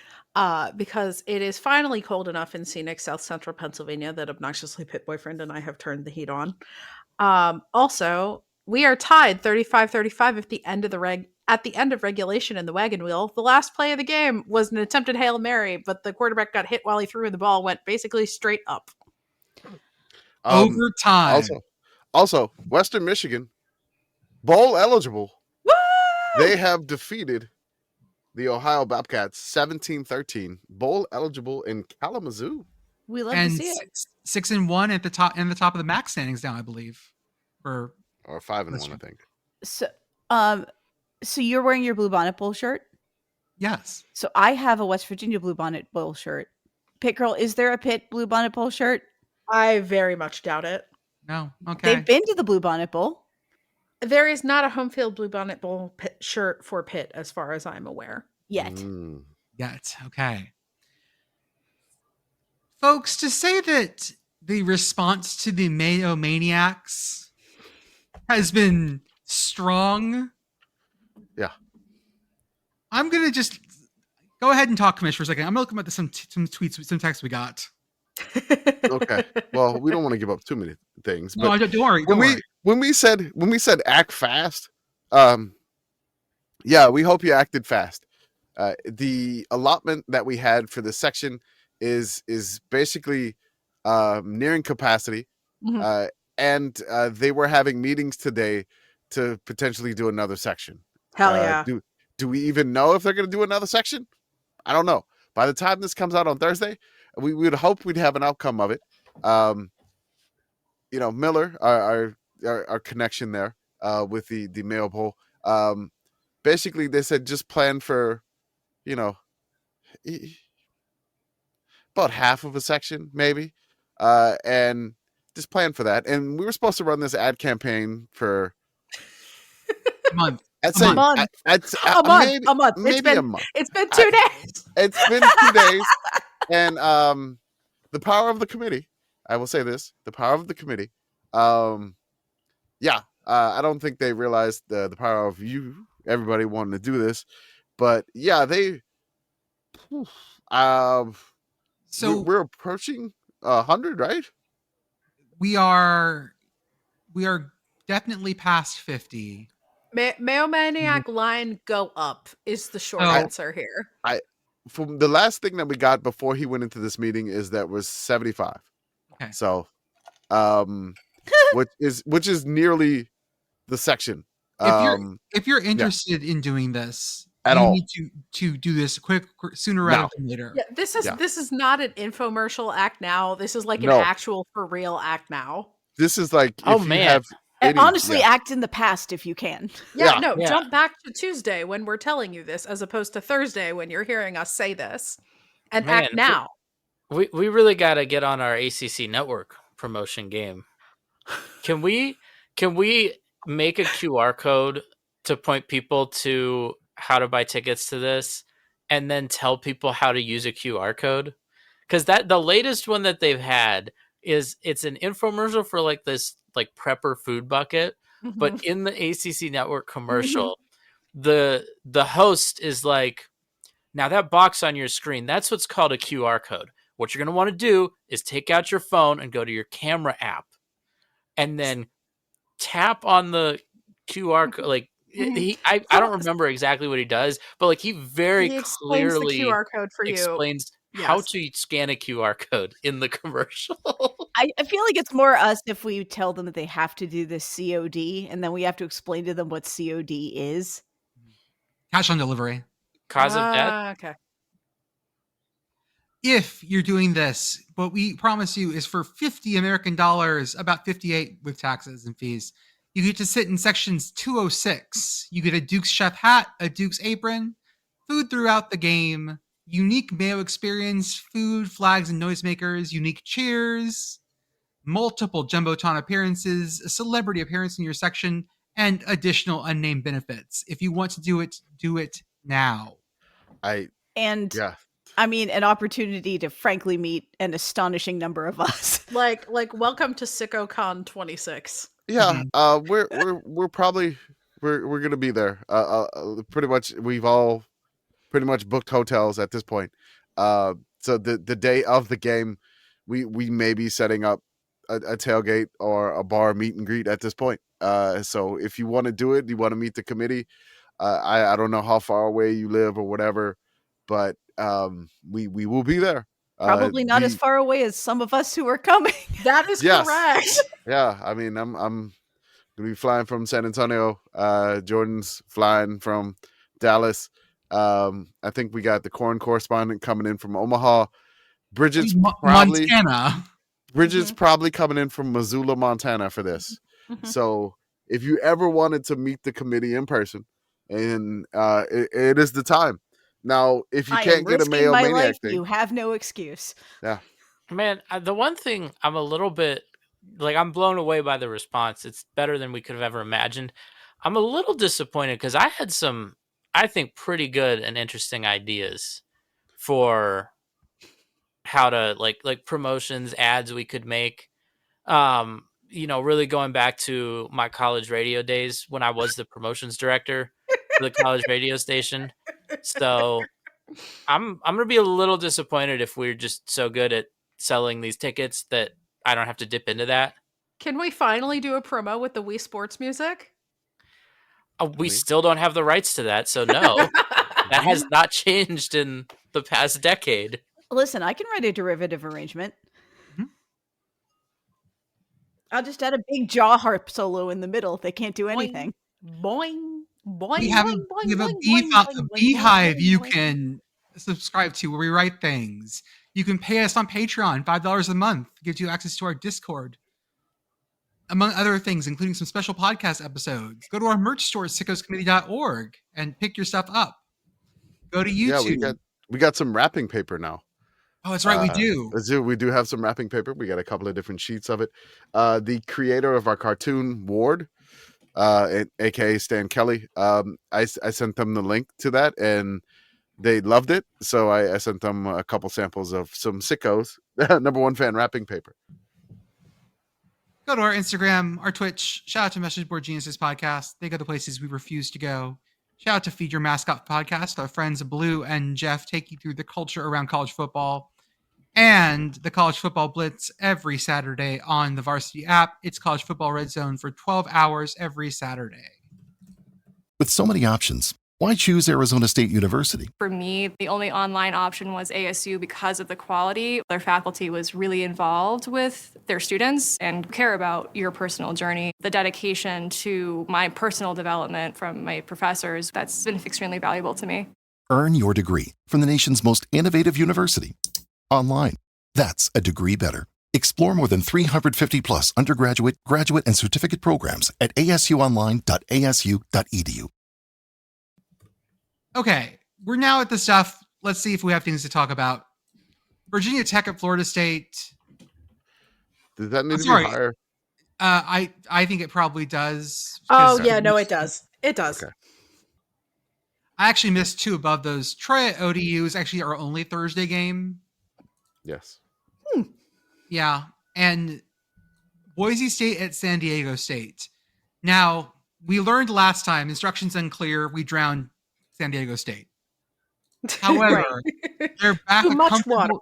because it is finally cold enough in scenic South Central Pennsylvania that obnoxiously Pitt boyfriend and I have turned the heat on. Also, we are tied 35-35 at the end of regulation in the wagon wheel. The last play of the game was an attempted Hail Mary, but the quarterback got hit while he threw, and the ball went basically straight up.
Overtime.
Also, Western Michigan, bowl eligible.
Woo!
They have defeated the Ohio Bobcats 17-13, bowl eligible in Kalamazoo.
We love to see it.
6-1 at the top of the MAC standings now, I believe. Or
5-1, I think.
So you're wearing your Bluebonnet Bowl shirt?
Yes.
So I have a West Virginia Bluebonnet Bowl shirt. Pitt Girl, is there a Pitt Bluebonnet Bowl shirt?
I very much doubt it.
No. Okay.
They've been to the Bluebonnet Bowl.
There is not a home field Bluebonnet Bowl shirt for Pitt, as far as I'm aware.
Yet.
Yet. Okay. Folks, to say that the response to the Mayo Maniacs has been strong.
Yeah.
I'm going to just go ahead and talk Commish for a second. I'm going to look at some tweets, some texts we got.
Okay. Well, we don't want to give up too many things. But
no, don't worry.
When we said act fast, yeah, we hope you acted fast. The allotment that we had for this section is basically nearing capacity, and they were having meetings today to potentially do another section.
Hell yeah!
Do we even know if they're going to do another section? I don't know. By the time this comes out on Thursday, we would hope we'd have an outcome of it. Miller, our connection there with the Mayo Bowl. Basically, they said just plan for, about half of a section, maybe, and just plan for that. And we were supposed to run this ad campaign for
a month.
A month.
Maybe a month.
It's been 2 days.
It's been 2 days. And the power of the committee, I will say this, the power of the committee. I don't think they realized the power of everybody wanting to do this. But yeah, so we're approaching 100, right?
We are definitely past 50.
Mayo Maniac line go up is the short answer here.
From the last thing that we got before he went into this meeting is that was 75.
Okay.
So, which is nearly the section.
If you're interested in doing this
at
you
all,
need to do this sooner rather than later.
Yeah, this is not an infomercial act now. This is like an actual for real act now.
This is like
honestly, act in the past if you can.
Jump back to Tuesday when we're telling you this, as opposed to Thursday when you're hearing us say this, and act now.
We really got to get on our ACC network promotion game. Can we make a QR code to point people to how to buy tickets to this, and then tell people how to use a QR code? Because the latest one that they've had is it's an infomercial for like this like prepper food bucket, but in the ACC network commercial, the host is like, now that box on your screen, that's what's called a QR code. What you're going to want to do is take out your phone and go to your camera app and then tap on the QR code, like I don't remember exactly what he does, but like he very
explains the
clearly
QR code for you.
explains how to scan a QR code in the commercial.
I feel like it's more us if we tell them that they have to do this COD, and then we have to explain to them what COD is.
Cash on delivery.
Cause of death?
Okay.
If you're doing this, what we promise you is for $50 American dollars, about 58 with taxes and fees, you get to sit in sections 206. You get a Duke's chef hat, a Duke's apron, food throughout the game, unique Mayo experience, food, flags, and noisemakers, unique cheers, multiple Jumbotron appearances, a celebrity appearance in your section, and additional unnamed benefits. If you want to do it now.
I mean, an opportunity to frankly meet an astonishing number of us.
Like welcome to SickoCon 26.
Yeah, we're probably we're gonna be there. Pretty much, we've all pretty much booked hotels at this point. So the day of the game, we may be setting up a tailgate or a bar meet and greet at this point. So if you want to do it, you want to meet the committee. I don't know how far away you live or whatever, but we will be there.
Probably not as far away as some of us who are coming.
That is correct.
Yeah, I mean, I'm gonna be flying from San Antonio. Jordan's flying from Dallas. I think we got the corn correspondent coming in from Omaha. Bridget's probably
Montana.
Bridget's probably coming in from Missoula, Montana for this. So if you ever wanted to meet the committee in person, and it is the time. Now, if you can't get a Mayo Maniac thing,
you have no excuse.
Yeah,
man. The one thing I'm a little bit like, I'm blown away by the response. It's better than we could have ever imagined. I'm a little disappointed because I had some, I think, pretty good and interesting ideas for how to like promotions, ads we could make. Really going back to my college radio days when I was the promotions director for the college radio station. So I'm gonna be a little disappointed if we're just so good at selling these tickets that I don't have to dip into that.
Can we finally do a promo with the Wii Sports music?
We still don't have the rights to that, so no. That has not changed in the past decade.
Listen, I can write a derivative arrangement. I'll just add a big jaw harp solo in the middle if they can't do anything.
Boing, boing,
We have
boing,
a
boing,
beehive you can subscribe to where we write things. You can pay us on Patreon, $5 a month. It gives you access to our Discord, among other things, including some special podcast episodes. Go to our merch store, sickoscommittee.org, and pick your stuff up. Go to YouTube.
Yeah, we got some wrapping paper now.
Oh, that's right, we do.
We do have some wrapping paper. We got a couple of different sheets of it. The creator of our cartoon, Ward, aka Stan Kelly, I sent them the link to that, and they loved it. So I sent them a couple samples of some Sickos number one fan wrapping paper.
Go to our Instagram, our Twitch. Shout out to Message Board Geniuses Podcast. They go the places we refuse to go. Shout out to Feed Your Mascot Podcast. Our friends Blue and Jeff take you through the culture around college football and the College Football Blitz every Saturday on the Varsity app. It's College Football Red Zone for 12 hours every Saturday.
With so many options, why choose Arizona State University?
For me, the only online option was ASU because of the quality. Their faculty was really involved with their students and care about your personal journey. The dedication to my personal development from my professors, that's been extremely valuable to me.
Earn your degree from the nation's most innovative university. Online. That's a degree better. Explore more than 350 plus undergraduate, graduate, and certificate programs at asuonline.asu.edu.
Okay, we're now at the stuff. Let's see if we have things to talk about. Virginia Tech at Florida State.
Does that need to be higher?
I think it probably does.
Oh, yeah, no, it does. It does.
Okay.
I actually missed two above those. Troy at ODU is actually our only Thursday game.
Yes.
Yeah, and Boise State at San Diego State. Now, we learned last time, instructions unclear, we drowned San Diego State. However, they're back
too much water.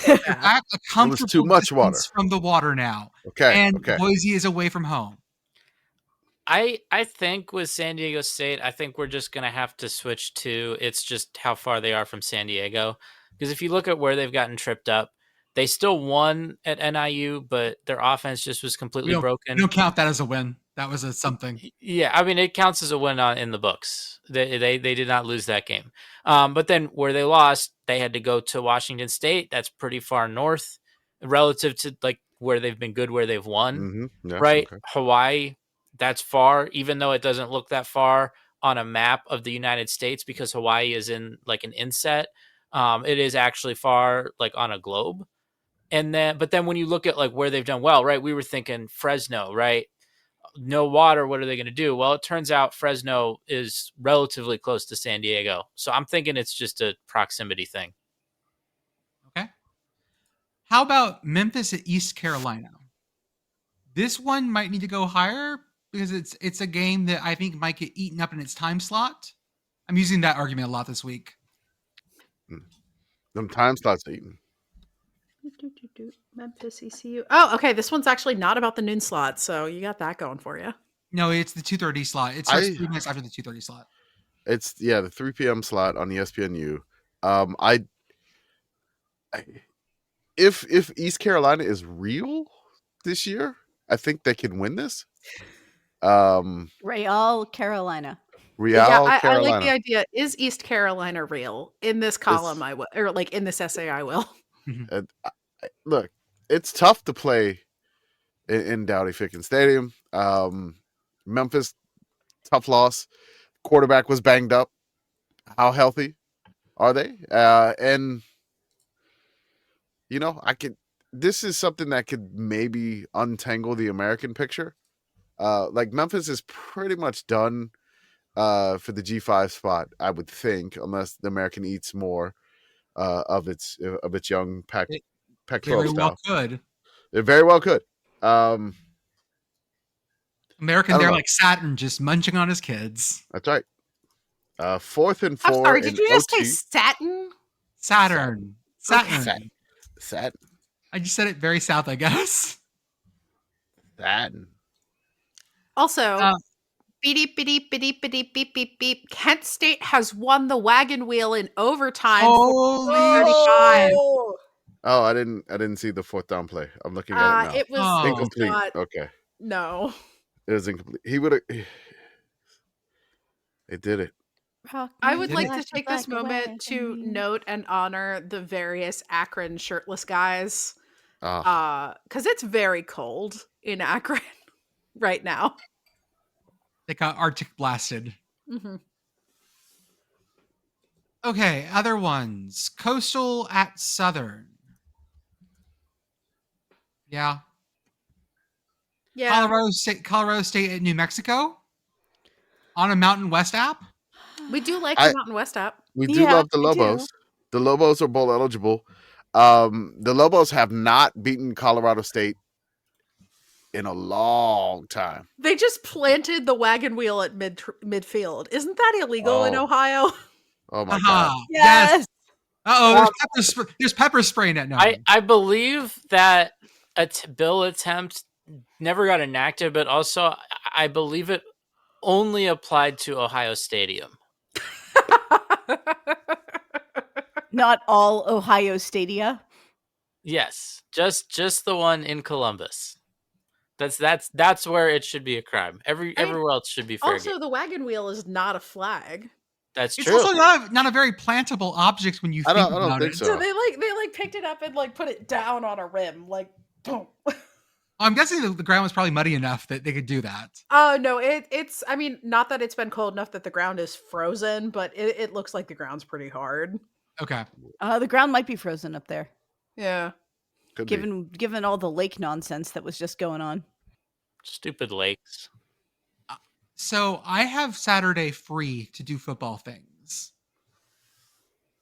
They're back a comfortable
too much water
from the water now.
Okay.
And Boise is away from home.
I think with San Diego State, I think we're just going to have to switch to it's just how far they are from San Diego. Because if you look at where they've gotten tripped up, they still won at NIU, but their offense just was completely broken.
We don't count that as a win. That was something.
Yeah, I mean, it counts as a win in the books. They did not lose that game. But then where they lost, they had to go to Washington State. That's pretty far north relative to like where they've been good, where they've won.
Yeah,
right?
okay.
Hawaii, that's far, even though it doesn't look that far on a map of the United States because Hawaii is in like an inset. It is actually far like on a globe. But then when you look at like where they've done well, right? We were thinking Fresno, right? No water. What are they going to do? Well, it turns out Fresno is relatively close to San Diego. So I'm thinking it's just a proximity thing.
Okay. How about Memphis at East Carolina? This one might need to go higher because it's a game that I think might get eaten up in its time slot. I'm using that argument a lot this week.
Them time slots eaten.
Memphis ECU. Oh, okay. This one's actually not about the noon slot, so you got that going for you.
No, it's the 2:30 slot. It starts 3 minutes after the 2:30 slot.
It's the 3 p.m. slot on ESPNU. If East Carolina is real this year, I think they can win this.
Real Carolina.
Carolina.
I like the idea. Is East Carolina real? In this column, I will, or like in this essay, I will.
Look, it's tough to play in Dowdy-Ficken Stadium. Memphis, tough loss. Quarterback was banged up. How healthy are they? And this is something that could maybe untangle the American picture. Like Memphis is pretty much done for the G5 spot, I would think, unless the American eats more of its young Pac-12
very well
stuff.
could.
It very well could.
American, they're like Saturn, just munching on his kids.
That's right. 4th and 4.
I'm sorry, did you just
OT.
say Saturn?
Saturn.
Saturn.
I just said it very south, I guess.
Saturn.
Also, beep, beep, beep, beep, beep, beep, beep. Kent State has won the wagon wheel in overtime.
Holy
35.
Oh, I didn't see the 4th down play. I'm looking at it now.
It was
incomplete.
not,
Okay.
No.
It was incomplete. He would have. It did it.
I would like to take this moment to note and honor the various Akron shirtless guys. Because it's very cold in Akron right now.
They got Arctic blasted.
Mm-hmm.
Okay, other ones. Coastal at Southern. Yeah. Colorado State at New Mexico on a Mountain West app.
We do like the Mountain West app.
We do love the Lobos. The Lobos are bowl eligible. The Lobos have not beaten Colorado State in a long time.
They just planted the wagon wheel at midfield. Isn't that illegal in Ohio?
Oh my God.
Yes.
There's pepper spraying at now.
I believe that a bill attempt never got enacted, but also I believe it only applied to Ohio Stadium.
Not all Ohio Stadia.
Yes, just the one in Columbus. That's where it should be a crime. Everywhere else should be fair.
Also, the wagon wheel is not a flag.
That's
it's
true.
Also not a very plantable object when you think about it. I don't think
so.
So they picked it up and put it down on a rim, boom.
I'm guessing the ground was probably muddy enough that they could do that.
Oh no, it's. I mean, not that it's been cold enough that the ground is frozen, but it looks like the ground's pretty hard.
Okay.
The ground might be frozen up there.
Yeah.
Given all the lake nonsense that was just going on.
Stupid lakes.
So I have Saturday free to do football things.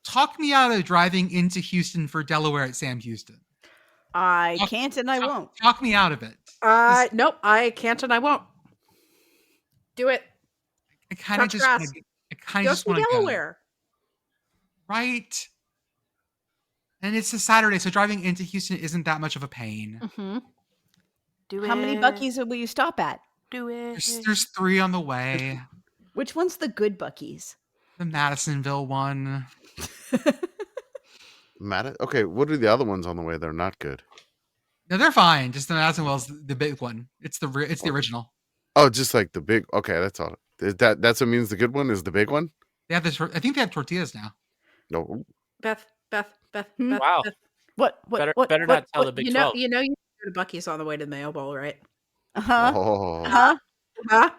Talk me out of driving into Houston for Delaware at Sam Houston.
I can't and I won't.
Talk me out of it.
Nope, I can't and I won't. Do it.
I kind of just want to go.
Delaware.
Right. And it's a Saturday, so driving into Houston isn't that much of a pain.
Mm-hmm. Do it.
How many Buc-ee's will you stop at?
Do it.
There's 3 on the way.
Which one's the good Buc-ee's?
The Madisonville one.
Okay, what are the other ones on the way? They're not good.
No, they're fine. Just the Madisonville's the big one. It's the original.
Oh, just like the big. Okay, that's all. That's what means the good one is the big one?
They have this. I think they have tortillas now.
No.
Beth.
Wow.
Beth.
What?
Better not tell the Big 12.
You go to Buc-ee's on the way to the Mayo Bowl, right?
Uh-huh.
Oh.
Huh?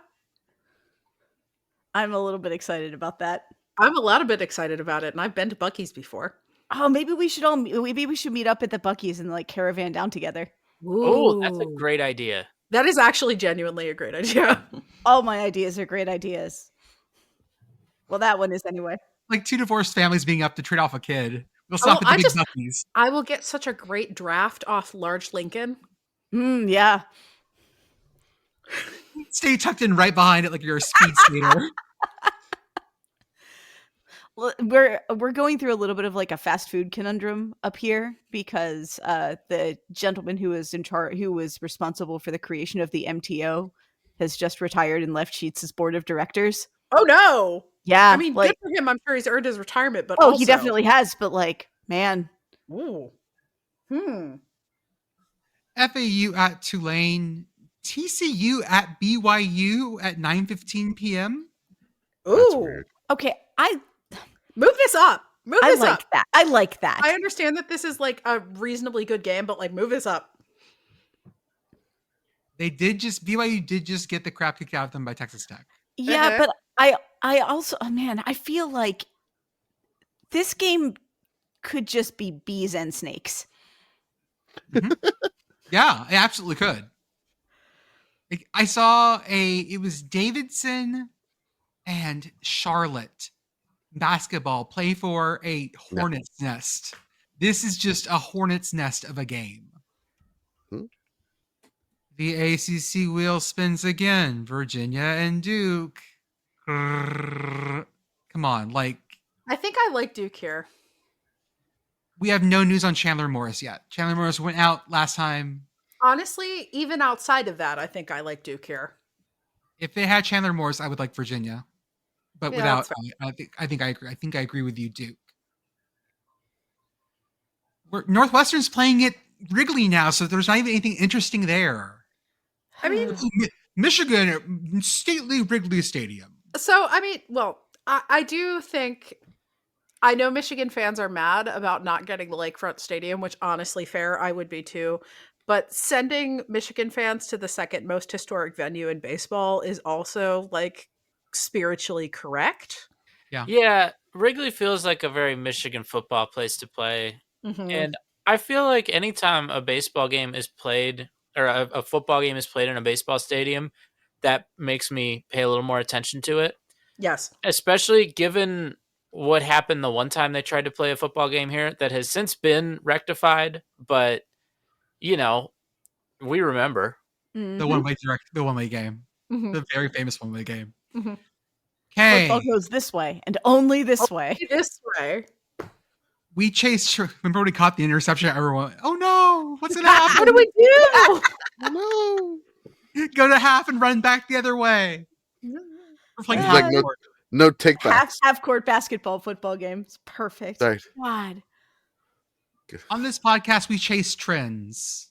I'm a little bit excited about that.
I'm a lot bit excited about it, and I've been to Buc-ee's before.
Oh, maybe we should meet up at the Buc-ee's and like caravan down together.
Oh, that's a great idea.
That is actually genuinely a great idea.
All my ideas are great ideas. Well, that one is anyway.
Like 2 divorced families being up to trade off a kid. We'll stop at the big Buc-ee's.
I will get such a great draft off Large Lincoln.
Yeah.
Stay tucked in right behind it like you're a speed skater.
Well, we're going through a little bit of like a fast food conundrum up here because the gentleman who was who was responsible for the creation of the MTO has just retired and left Sheets' board of directors.
Oh no!
Yeah,
I mean, good for him. I'm sure he's earned his retirement, but
he definitely has. But like, man,
ooh,
FAU at Tulane, TCU at BYU at 9:15 p.m.
That's weird.
Okay,
move this up.
I like that.
I understand that this is like a reasonably good game, but like, move this up.
BYU did just get the crap kicked out of them by Texas Tech.
Yeah, but I also, I feel like this game could just be bees and snakes.
Mm-hmm. Yeah, it absolutely could. Like, I saw it was Davidson and Charlotte basketball play for a hornet's nest. This is just a hornet's nest of a game. The ACC wheel spins again. Virginia and Duke. Come on, like.
I think I like Duke here.
We have no news on Chandler Morris yet. Chandler Morris went out last time.
Honestly, even outside of that, I think I like Duke here.
If they had Chandler Morris, I would like Virginia. But
Yeah,
without, I think I agree. I think I agree with you, Duke. Northwestern's playing at Wrigley now, so there's not even anything interesting there.
I mean,
Michigan at stately Wrigley Stadium.
So, I mean, well, I do think, I know Michigan fans are mad about not getting the Lakefront Stadium, which honestly, fair, I would be too. But sending Michigan fans to the second most historic venue in baseball is also like spiritually correct.
Yeah, Wrigley feels like a very Michigan football place to play.
Mm-hmm.
And I feel like anytime a baseball game is played or a football game is played in a baseball stadium, that makes me pay a little more attention to it.
Yes.
Especially given what happened the one time they tried to play a football game here that has since been rectified. But, you know, we remember.
The one-way game.
Mm-hmm.
The very famous one-way game.
Mm-hmm.
Okay.
Football goes this way and only this way.
This way.
We chased. Remember when we caught the interception? Everyone, oh no, what's gonna happen?
What do we do?
Oh no. Go to half and run back the other way. We're playing
like no take backs.
Half-court basketball football game. It's perfect.
Right.
God.
On this podcast, we chase trends.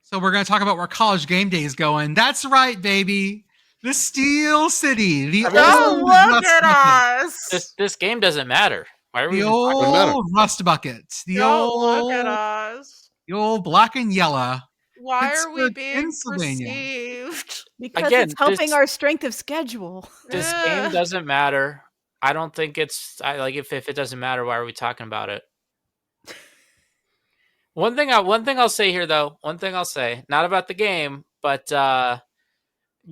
So we're going to talk about where college game day is going. That's right, baby. The Steel City. The
look at us.
This game doesn't matter. Why are we
The
talking
old rust bucket.
Look at us.
The old black and yellow.
Why are we
Pittsburgh,
being
Pennsylvania.
perceived?
Because
Again,
it's helping our strength of schedule.
This game doesn't matter. I don't think it's if it doesn't matter, why are we talking about it? One thing I'll say here though, not about the game, but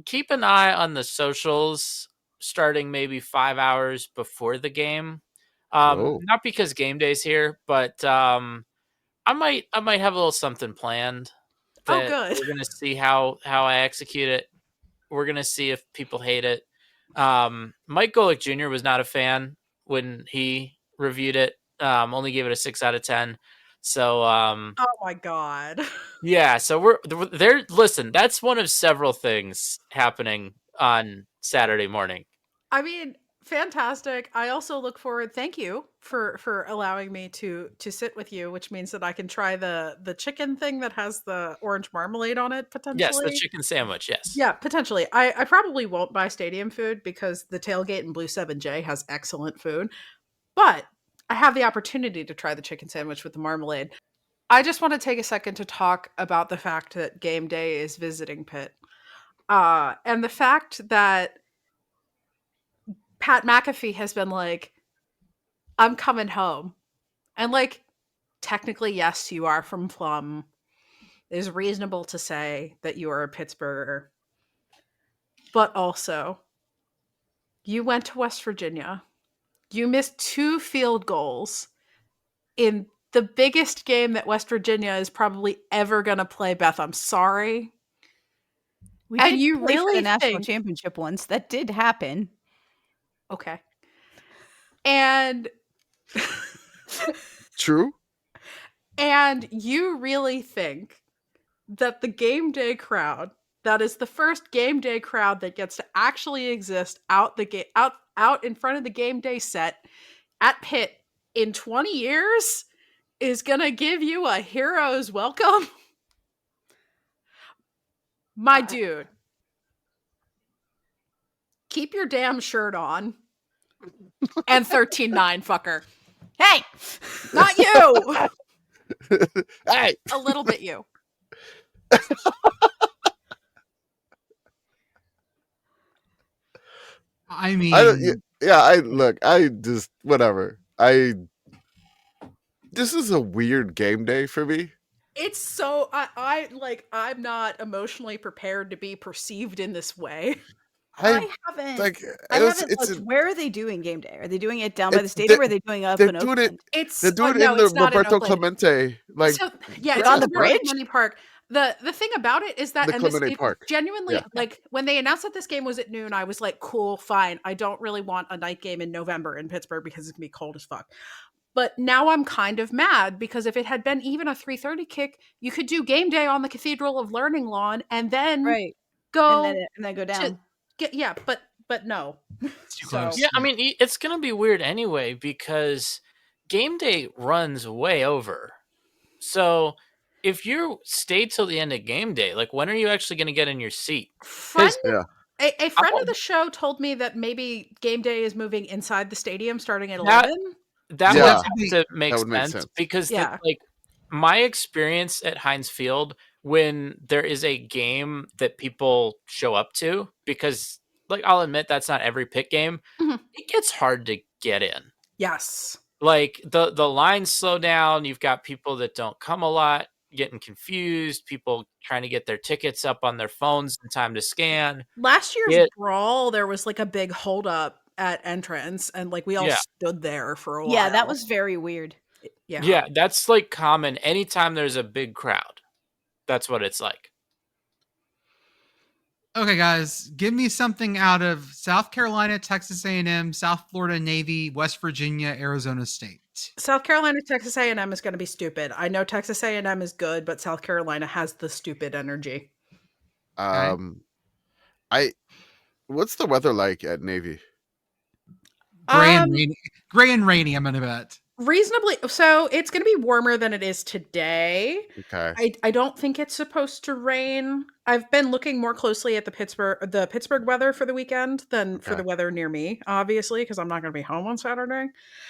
keep an eye on the socials starting maybe 5 hours before the game. Not because game day's here, but I might have a little something planned.
Oh, good.
We're gonna see how I execute it. We're gonna see if people hate it. Mike Golick Jr. was not a fan when he reviewed it. Only gave it a 6 out of 10. So
Oh my god.
yeah, so we're there. Listen, that's one of several things happening on Saturday morning.
I mean, fantastic. I also look forward. Thank you for allowing me to sit with you, which means that I can try the chicken thing that has the orange marmalade on it potentially.
Yes, the chicken sandwich. Yes.
Yeah, potentially. I probably won't buy stadium food because the tailgate in Blue 7J has excellent food, but I have the opportunity to try the chicken sandwich with the marmalade. I just want to take a second to talk about the fact that game day is visiting Pitt. And the fact that Pat McAfee has been like, I'm coming home. And like, technically, yes, you are from Plum. It is reasonable to say that you are a Pittsburgher. But also, you went to West Virginia. You missed 2 field goals in the biggest game that West Virginia is probably ever going to play. Beth, I'm sorry.
We
And
did
you
play for
really
the national
think-
championship once. That did happen.
Okay. And
True.
and you really think that the game day crowd, that is the first game day crowd that gets to actually exist out in front of the game day set at Pitt in 20 years is going to give you a hero's welcome? My dude, keep your damn shirt on. And 13-9, fucker. Hey, not you.
Hey,
A little bit you.
I mean,
I look. I just whatever. This is a weird game day for me.
It's so I'm not emotionally prepared to be perceived in this way.
I haven't.
like.
I
it's-
haven't
it's
looked.
a-
Where are they doing game day? Are they doing it down by the
It's-
stadium,
they-
or are they doing up
they're
in
doing
Oakland?
It's
They're doing
no,
it in
it's
the
not in
Roberto
Oakland.
Clemente. Like
So yeah,
It's
it's
on the
in Roberto
bridge?
Clemente Park. The thing about it is that
The
and this
Clemente
it
Park.
genuinely
Yeah.
like when they announced that this game was at noon, I was like, cool, fine. I don't really want a night game in November in Pittsburgh because it's gonna be cold as fuck. But now I'm kind of mad because if it had been even a 3:30 kick, you could do game day on the Cathedral of Learning lawn and then
Right.
go
And then go down.
but no.
it's too
So-
close.
Yeah, I mean, it's going to be weird anyway because game day runs way over. So if you stay till the end of game day, like when are you actually going to get in your seat?
Friend,
Yeah.
a friend of the show told me that maybe game day is moving inside the stadium starting at 11.
That
Yeah.
would have to make
That would make
sense
sense.
because
Yeah.
like my experience at Heinz Field when there is a game that people show up to, because like I'll admit that's not every Pitt game,
Mhm.
it gets hard to get in.
Yes.
Like the lines slow down, you've got people that don't come a lot getting confused, people trying to get their tickets up on their phones in time to scan.
Last year's
It-
brawl, there was like a big holdup at entrance, and like we all
Yeah.
stood there for a while.
Yeah, that was very weird.
Yeah, that's like common anytime there's a big crowd. That's what it's like.
Okay, guys, give me something out of South Carolina, Texas A&M, South Florida Navy, West Virginia, Arizona State.
South Carolina, Texas A&M is going to be stupid. I know Texas A&M is good, but South Carolina has the stupid energy.
What's the weather like at Navy?
Gray and rainy, I'm gonna bet.
Reasonably, so it's going to be warmer than it is today.
Okay.
I don't think it's supposed to rain. I've been looking more closely at the Pittsburgh weather for the weekend than for
Okay.
the weather near me, obviously, because I'm not going to be home on Saturday.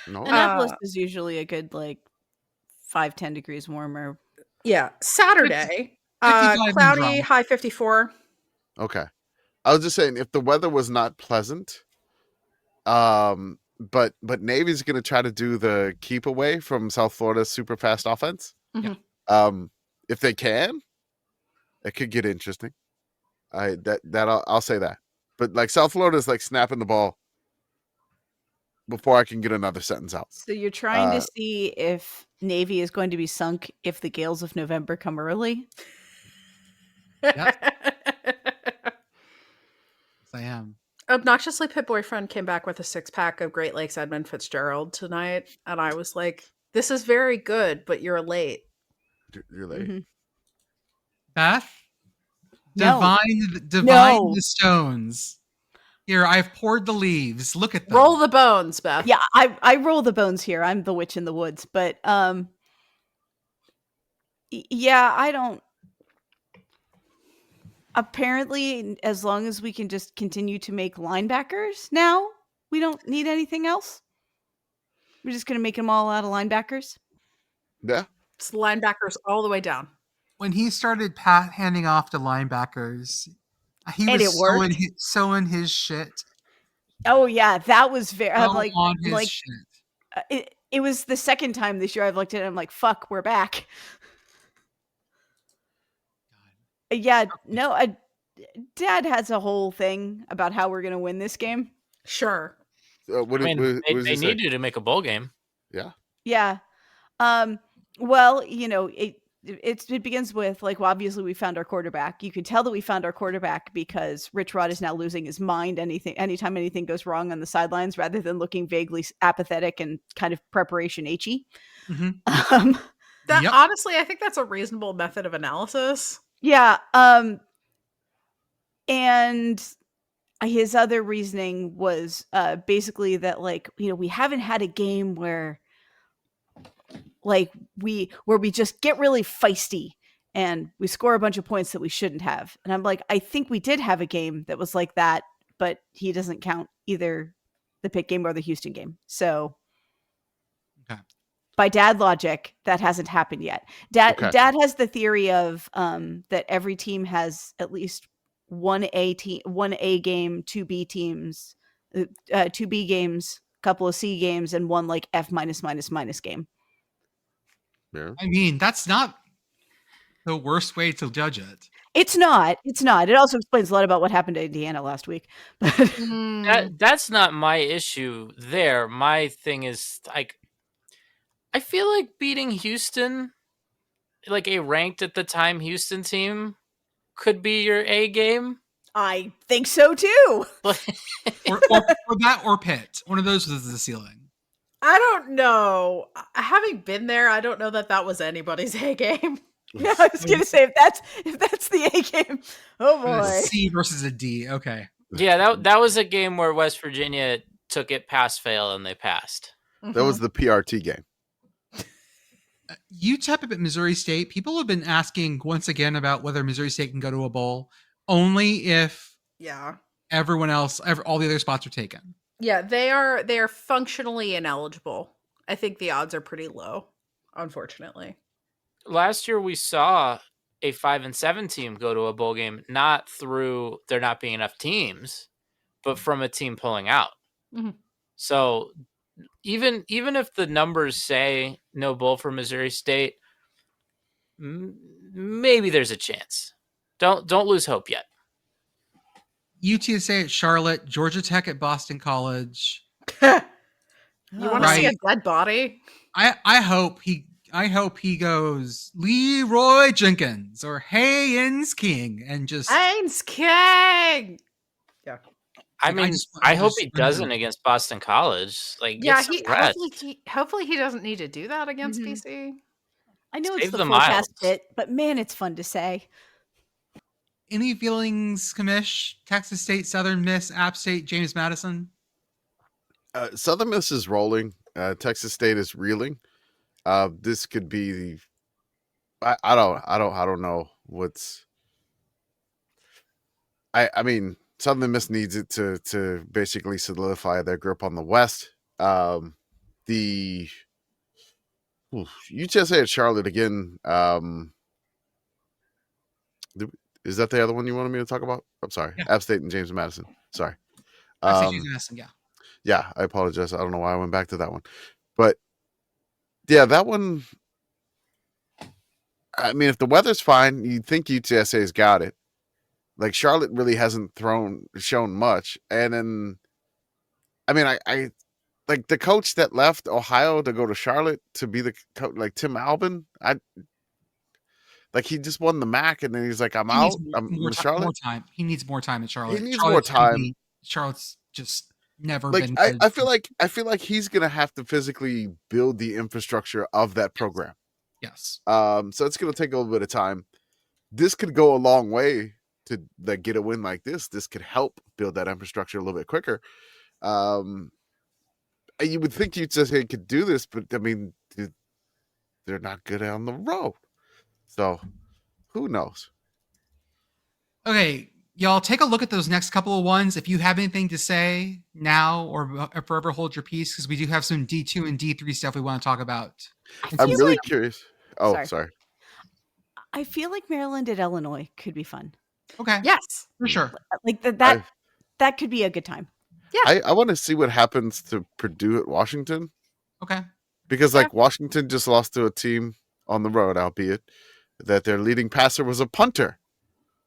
No.
Annapolis is usually a good 5-10 degrees warmer.
Yeah, Saturday,
55 and
cloudy,
dry.
high 54.
Okay. I was just saying if the weather was not pleasant, but Navy's going to try to do the keep away from South Florida's super fast offense.
Mhm.
If they can, it could get interesting. I'll say that. But like South Florida's like snapping the ball before I can get another sentence out.
So you're trying to see if Navy is going to be sunk if the gales of November come early?
Yes, I am.
Obnoxiously Pit Boyfriend came back with a 6-pack of Great Lakes Edmund Fitzgerald tonight, and I was like, This is very good, but you're late.
You're late.
Mhm.
Beth,
No.
divine
No.
the stones. Here, I've poured the leaves. Look at them.
Roll the bones, Beth.
Yeah, I roll the bones here. I'm the witch in the woods, but yeah, I don't. Apparently, as long as we can just continue to make linebackers now, we don't need anything else. We're just going to make them all out of linebackers.
Yeah.
It's linebackers all the way down.
When he started handing off to linebackers, he
And
was
it worked.
sewing his shit.
Oh yeah, that was very
On his shit.
It was the second time this year I've looked at it. I'm like, fuck, we're back. Yeah, no, Dad has a whole thing about how we're gonna win this game.
Sure.
They need you to make a bowl game.
Yeah.
Yeah. Well, you know, it begins with, like, well, obviously we found our quarterback. You can tell that we found our quarterback because Rich Rod is now losing his mind anytime anything goes wrong on the sidelines, rather than looking vaguely apathetic and kind of preparation H-y.
Mm-hmm.
Honestly, I think that's a reasonable method of analysis.
Yeah. And his other reasoning was basically that, like, you know, we haven't had a game where we just get really feisty and we score a bunch of points that we shouldn't have. And I'm like, I think we did have a game that was like that, but he doesn't count either the Pitt game or the Houston game. So by Dad logic, that hasn't happened yet. Dad has the theory of that every team has at least one A game, two B teams, two B games, couple of C games, and one like F minus game.
Yeah.
I mean, that's not the worst way to judge it.
It's not. It also explains a lot about what happened to Indiana last week.
That's not my issue there. My thing is, like, I feel like beating Houston, like a ranked at the time Houston team, could be your A game.
I think so too.
or that or Pitt. One of those was the ceiling.
I don't know. Having been there, I don't know that was anybody's A game.
Yeah, I was gonna say, if that's the A game, oh boy.
A C versus a D. Okay.
Yeah, that was a game where West Virginia took it pass fail and they passed.
That was the PRT game.
UTEP at Missouri State. People have been asking once again about whether Missouri State can go to a bowl only if everyone else, all the other spots are taken.
Yeah, they are functionally ineligible. I think the odds are pretty low, unfortunately.
Last year we saw a 5-7 team go to a bowl game, not through there not being enough teams, but from a team pulling out.
Mm-hmm.
So even if the numbers say no bowl for Missouri State, maybe there's a chance. Don't lose hope yet.
UTSA at Charlotte, Georgia Tech at Boston College.
You want to see a dead body?
I hope he goes Leroy Jenkins or Haynes King and just
Haynes King. Yeah.
I mean, I hope he doesn't against Boston College. Like,
yeah, hopefully he doesn't need to do that against BC.
I know it's the forecast bit, but man, it's fun to say.
Any feelings, Commish? Texas State, Southern Miss, App State, James Madison.
Southern Miss is rolling. Texas State is reeling. This could be I don't know what's. I mean, Southern Miss needs it to basically solidify their grip on the West. The UTSA at Charlotte again. Is that the other one you wanted me to talk about? I'm sorry. Yeah. App State and James Madison. Sorry.
App State, James Madison, yeah.
Yeah, I apologize. I don't know why I went back to that one. But yeah, that one. I mean, if the weather's fine, you'd think UTSA's got it. Like, Charlotte really hasn't shown much. And then, I mean, I like the coach that left Ohio to go to Charlotte to be the coach, like Tim Albin. Like, he just won the MAC, and then he's like, I'm out. I'm in Charlotte.
More time. He needs more time in Charlotte.
He needs more time.
Charlotte's just never
Like
been.
I feel like he's gonna have to physically build the infrastructure of that program.
Yes.
So it's gonna take a little bit of time. This could go a long way to like get a win like this. This could help build that infrastructure a little bit quicker. You would think UTSA could do this, but I mean, they're not good on the road. So who knows?
Okay, y'all take a look at those next couple of ones. If you have anything to say now or forever hold your peace, because we do have some D2 and D3 stuff we want to talk about.
I'm really curious. Oh, sorry.
I feel like Maryland at Illinois could be fun.
Okay.
Yes.
For sure.
Like that could be a good time.
Yeah.
I want to see what happens to Purdue at Washington.
Okay.
Because like Washington just lost to a team on the road, albeit that their leading passer was a punter.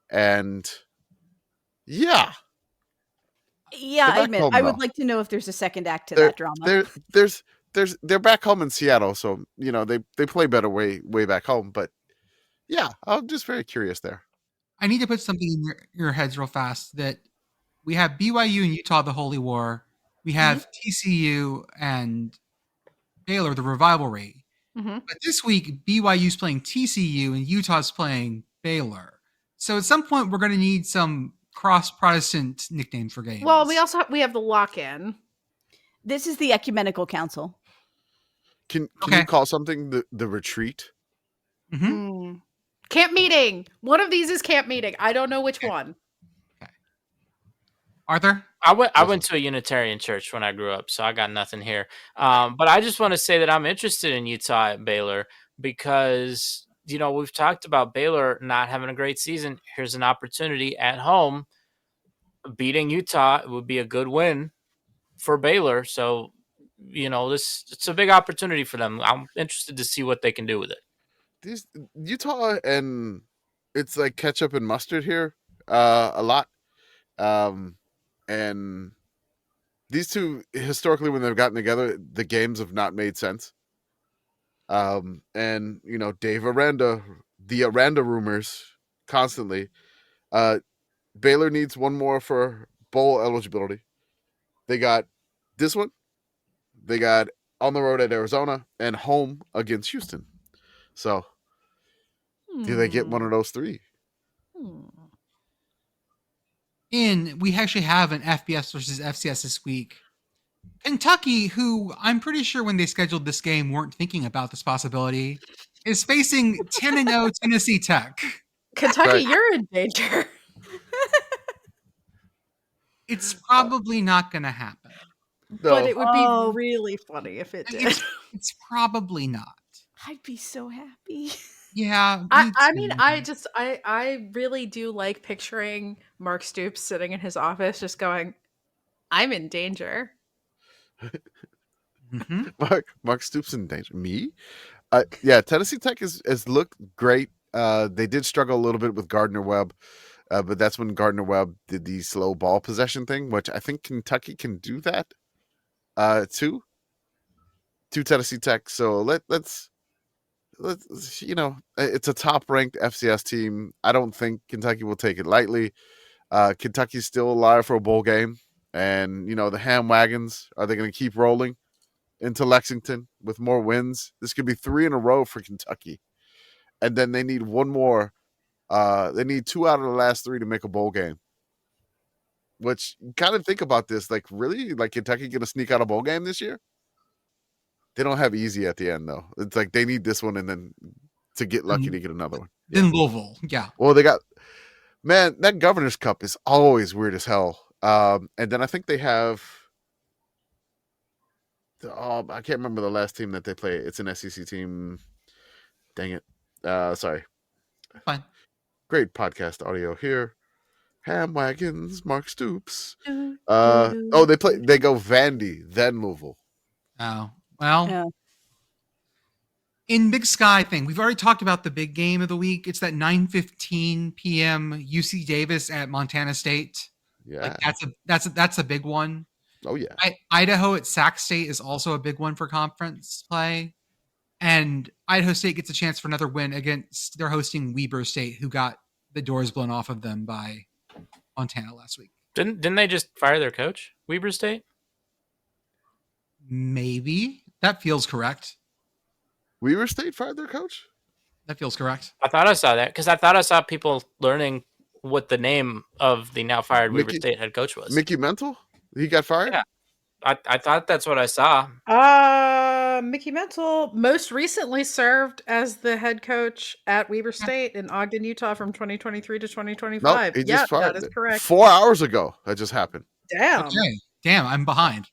And yeah.
Yeah, I admit, I would like to know if there's a second act to that drama.
They're back home in Seattle, so you know they play better way back home. But yeah, I'm just very curious there.
I need to put something in your heads real fast that we have BYU and Utah, the Holy War. We have TCU and Baylor, the Revivalry. But this week, BYU's playing TCU and Utah's playing Baylor. So at some point, we're going to need some cross-Protestant nicknames for games.
Well, we have the lock-in.
This is the Ecumenical Council.
Can you call something the retreat?
Camp meeting. One of these is camp meeting. I don't know which one.
Okay. Arthur?
I went to a Unitarian church when I grew up, so I got nothing here. But I just want to say that I'm interested in Utah at Baylor because, you know, we've talked about Baylor not having a great season. Here's an opportunity at home. Beating Utah would be a good win for Baylor. So, you know, it's a big opportunity for them. I'm interested to see what they can do with it.
These Utah and it's like ketchup and mustard here a lot. And these two historically when they've gotten together, the games have not made sense. And you know, the Aranda rumors constantly. Baylor needs one more for bowl eligibility. They got this one. They got on the road at Arizona and home against Houston. So do they get one of those three?
We actually have an FBS versus FCS this week. Kentucky, who I'm pretty sure when they scheduled this game weren't thinking about this possibility, is facing 10-0 Tennessee Tech.
Kentucky, you're in danger.
It's probably not going to happen.
No.
But it would be really funny if it did.
It's probably not.
I'd be so happy.
Yeah.
I mean, I really do like picturing Mark Stoops sitting in his office just going, I'm in danger.
Mark Stoops in danger. Me? Yeah, Tennessee Tech has looked great. They did struggle a little bit with Gardner Webb, but that's when Gardner Webb did the slow ball possession thing, which I think Kentucky can do that too. To Tennessee Tech. So let's you know, it's a top ranked FCS team. I don't think Kentucky will take it lightly. Kentucky's still alive for a bowl game, and you know the ham wagons, are they going to keep rolling into Lexington with more wins? This could be 3 in a row for Kentucky, and then they need one more. They need 2 out of the last 3 to make a bowl game. Which, kind of think about this, like really, like Kentucky going to sneak out a bowl game this year? They don't have easy at the end though. It's like they need this one and then to get lucky to get another one.
In Louisville, yeah.
Well, they got that Governor's Cup is always weird as hell. And then I think they have. I can't remember the last team that they play. It's an SEC team. Dang it. Sorry.
Fine.
Great podcast audio here. Ham wagons, Mark Stoops. They go Vandy, then Louisville.
Oh. Well, in Big Sky thing, we've already talked about the big game of the week. It's that 9:15 p.m. UC Davis at Montana State.
Yeah,
like that's a big one.
Oh yeah,
Idaho at Sac State is also a big one for conference play, and Idaho State gets a chance for another win against they're hosting Weber State, who got the doors blown off of them by Montana last week.
Didn't they just fire their coach, Weber State?
Maybe. That feels correct.
Weaver State fired their coach?
That feels correct.
I thought I saw that because I thought I saw people learning what the name of the now fired Weaver State head coach was.
Mickey Mental? He got fired?
Yeah. I thought that's what I saw.
Mickey Mental most recently served as the head coach at Weber State in Ogden, Utah from 2023 to 2025.
No, he just fired.
That is correct.
4 hours ago, that just happened.
Damn.
Okay. Damn, I'm behind.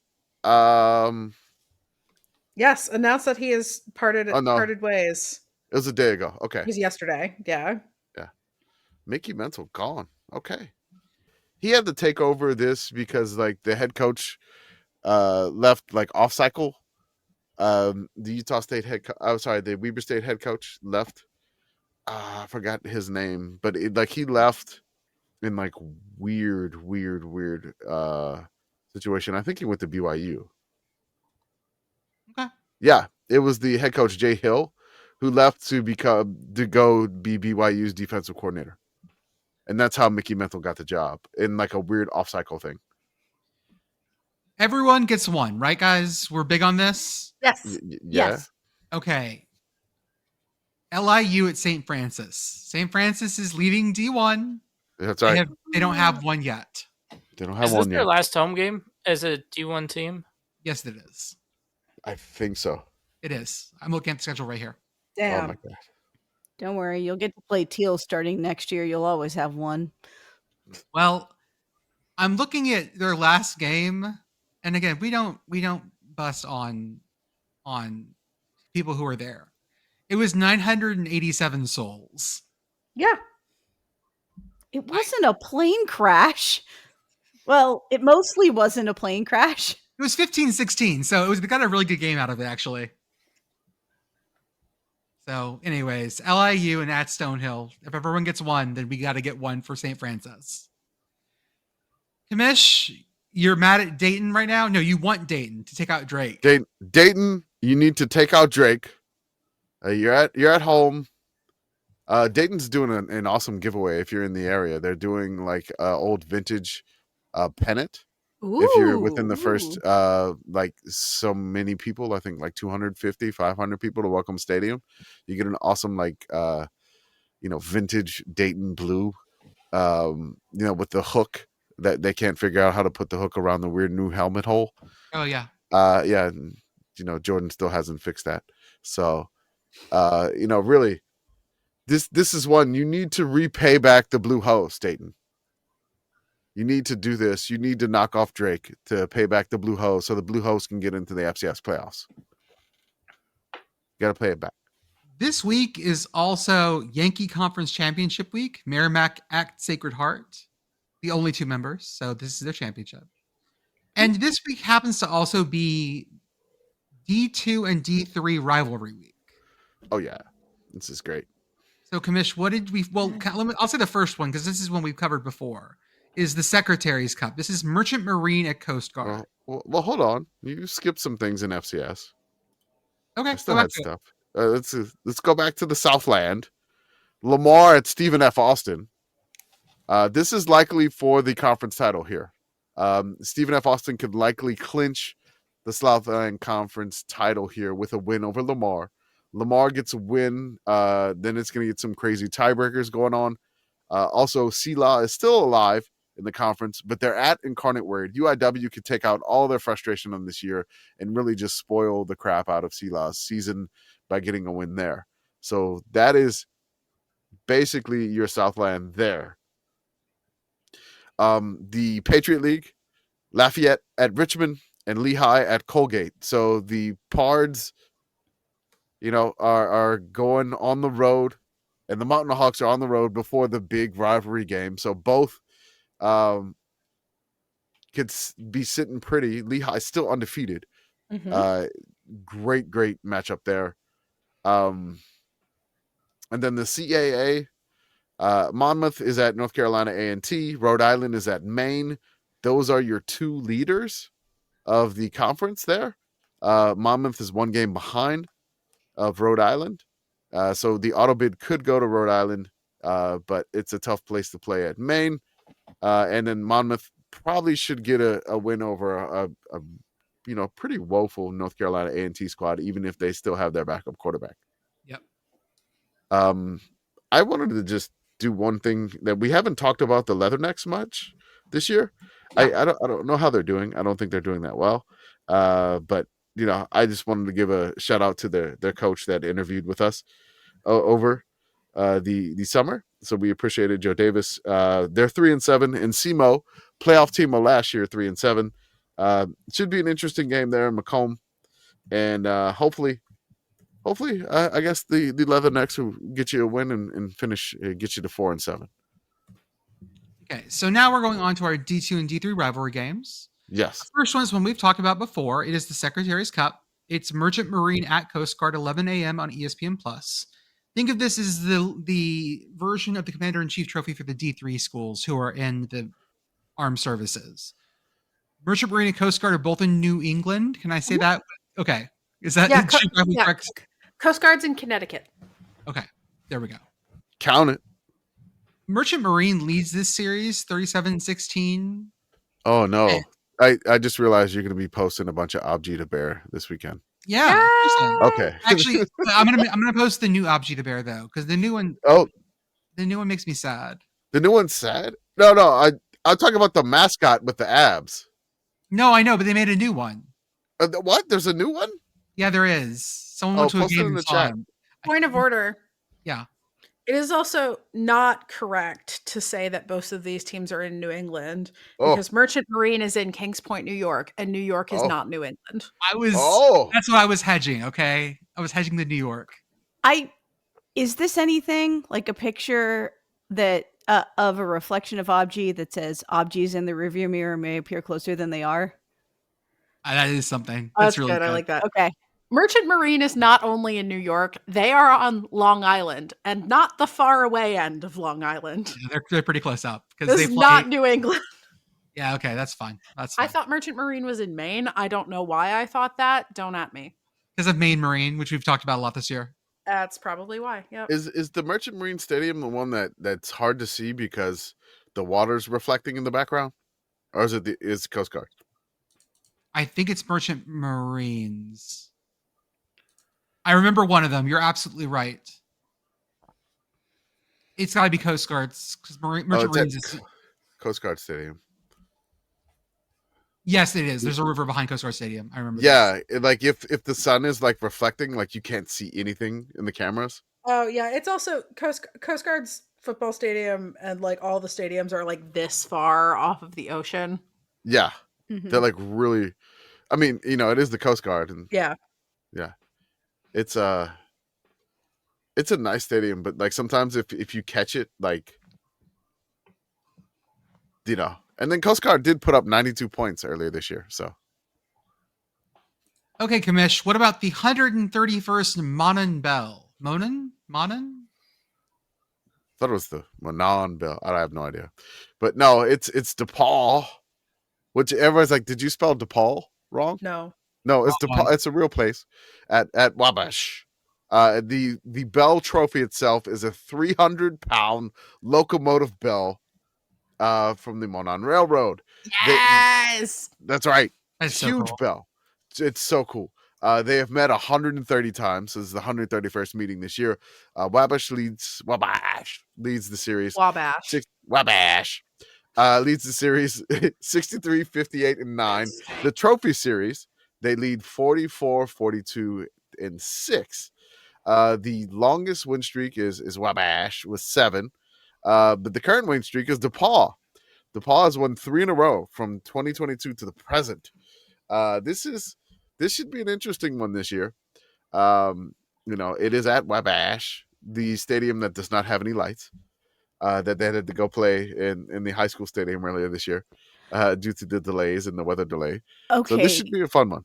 Yes, announced that he has parted ways.
It was a day ago. Okay.
It was yesterday. Yeah.
Yeah. Mickey Mental gone. Okay. He had to take over this because like the head coach left like off cycle. The the Weber State head coach left. I forgot his name, but he left in like weird situation. I think he went to BYU.
Okay.
Yeah, it was the head coach Jay Hill who left to go be BYU's defensive coordinator. And that's how Mickey Mental got the job in like a weird off cycle thing.
Everyone gets one, right, guys? We're big on this.
Yes.
Yes.
Okay. LIU at St. Francis. St. Francis is leading D1.
That's right.
They don't have one yet.
They don't have
Is
one
this
yet.
their last home game as a D1 team?
Yes, it is.
I think so.
It is. I'm looking at the schedule right here.
Damn.
Oh my god.
Don't worry, you'll get to play Teal starting next year. You'll always have one.
Well, I'm looking at their last game, and again, we don't bust on people who are there. It was 987 souls.
Yeah.
It wasn't a plane crash. Well, it mostly wasn't a plane crash.
It was 15-16, so we got a really good game out of it, actually. So, anyways, LIU and at Stonehill. If everyone gets one, then we got to get one for St. Francis. Commish, you're mad at Dayton right now? No, you want Dayton to take out Drake.
Dayton, you need to take out Drake. You're at home. Dayton's doing an awesome giveaway if you're in the area. They're doing like old vintage pennant.
Ooh.
If you're within the first like so many people, I think like 250, 500 people to Welcome Stadium, you get an awesome like vintage Dayton blue, with the hook that they can't figure out how to put the hook around the weird new helmet hole.
Oh yeah.
Jordan still hasn't fixed that. So really this is one you need to repay back the blue hose, Dayton. You need to do this. You need to knock off Drake to pay back the blue hose so the blue hose can get into the FCS playoffs. You got to play it back.
This week is also Yankee Conference Championship week. Merrimack at Sacred Heart, the only two members. So this is their championship. And this week happens to also be D2 and D3 rivalry week.
Oh, yeah. This is great.
So, Commish, what did we... Well, I'll say the first one because this is one we've covered before. Is the Secretaries Cup. This is Merchant Marine at Coast Guard.
Well, hold on. You skipped some things in FCS.
Okay,
I still had stuff. Let's go back to the Southland. Lamar at Stephen F. Austin. This is likely for the conference title here. Stephen F. Austin could likely clinch the Southland Conference title here with a win over Lamar. Lamar gets a win. Then it's going to get some crazy tiebreakers going on. Also, CELA is still alive in the conference, but they're at Incarnate Word. UIW could take out all their frustration on this year and really just spoil the crap out of CELA's season by getting a win there. So that is basically your Southland there. The Patriot League, Lafayette at Richmond and Lehigh at Colgate. So the Pards, are going on the road, and the Mountain Hawks are on the road before the big rivalry game. So both could be sitting pretty. Lehigh's still undefeated. Mm-hmm. Great matchup there. And then the CAA, Monmouth is at North Carolina A&T. Rhode Island is at Maine. Those are your two leaders of the conference there. Monmouth is one game behind of Rhode Island. So the auto bid could go to Rhode Island, but it's a tough place to play at Maine. And then Monmouth probably should get a win over a pretty woeful North Carolina A&T squad, even if they still have their backup quarterback.
Yep.
I wanted to just do one thing that we haven't talked about the Leathernecks much this year. I don't know how they're doing. I don't think they're doing that well. But I just wanted to give a shout out to their coach that interviewed with us over the summer. So we appreciated Joe Davis. They're 3-7 in SEMO, playoff team of last year, 3-7. Should be an interesting game there in Macomb, and hopefully, I guess the Leathernecks will get you a win and finish, get you to 4-7.
Okay, so now we're going on to our D2 and D3 rivalry games.
Yes.
The first one is one we've talked about before. It is the Secretaries Cup. It's Merchant Marine at Coast Guard, 11 a.m. on ESPN+. Think of this as the version of the Commander-in-Chief Trophy for the D3 schools who are in the armed services. Merchant Marine and Coast Guard are both in New England. Can I say that? Okay. Is that correct?
Coast Guard's in Connecticut.
Okay. There we go.
Count it.
Merchant Marine leads this series 37-16.
Oh, no. I just realized you're going to be posting a bunch of Obji to Bear this weekend.
Yeah.
Okay.
Actually, I'm gonna post the new Obji the Bear though, because the new one.
Oh,
the new one makes me sad.
The new one's sad? No. I'm talking about the mascot with the abs.
No, I know, but they made a new one.
What? There's a new one?
Yeah, there is. Someone went to a game in the chat.
Point of order.
Yeah.
It is also not correct to say that both of these teams are in New England because Merchant Marine is in Kings Point, New York, and New York is not New England.
That's what I was hedging, okay? I was hedging the New York.
Is this anything like a picture that of a reflection of Obji that says Obji's in the rearview mirror may appear closer than they are?
That is something.
That's really good. I like that.
Okay.
Merchant Marine is not only in New York, they are on Long Island, and not the far away end of Long Island.
Yeah, they're pretty close up.
This is not New England.
Yeah, okay, that's fine.
I thought Merchant Marine was in Maine. I don't know why I thought that. Don't at me.
Because of Maine Marine, which we've talked about a lot this year.
That's probably why. Yep.
Is the Merchant Marine Stadium the one that's hard to see because the water's reflecting in the background? Or is it Coast Guard?
I think it's Merchant Marines. I remember one of them. You're absolutely right. It's got to be Coast Guards because Merchant Marines is
Coast Guard Stadium.
Yes, it is. There's a river behind Coast Guard Stadium. I remember.
Yeah, like if the sun is like reflecting, like you can't see anything in the cameras.
Oh yeah, it's also Coast Guard's football stadium, and like all the stadiums are like this far off of the ocean.
Yeah, they're like really. I mean, it is the Coast Guard, and yeah. It's a nice stadium, but like sometimes if you catch it, like and then Coast Guard did put up 92 points earlier this year, so.
Okay, Commish, what about the 131st MONON BELL? MONON?
I thought it was the MONON BELL. I have no idea. But no, it's DePaul, which everyone's like, did you spell DePaul wrong? No, it's DePaul. It's a real place at Wabash. The Bell Trophy itself is a 300-pound locomotive bell from the Monon Railroad.
Yes,
that's right.
That's
huge
so cool.
bell. It's so cool. They have met 130 times. This is the 131st meeting this year. Wabash leads the series.
Wabash
leads the series 63, 58, and 9. The trophy series, they lead 44, 42, and 6. The longest win streak is Wabash with 7. But the current win streak is DePaul. DePaul has won 3 in a row from 2022 to the present. This should be an interesting one this year. It is at Wabash, the stadium that does not have any lights. That they had to go play in the high school stadium earlier this year due to the delays and the weather delay.
Okay.
So this should be a fun one.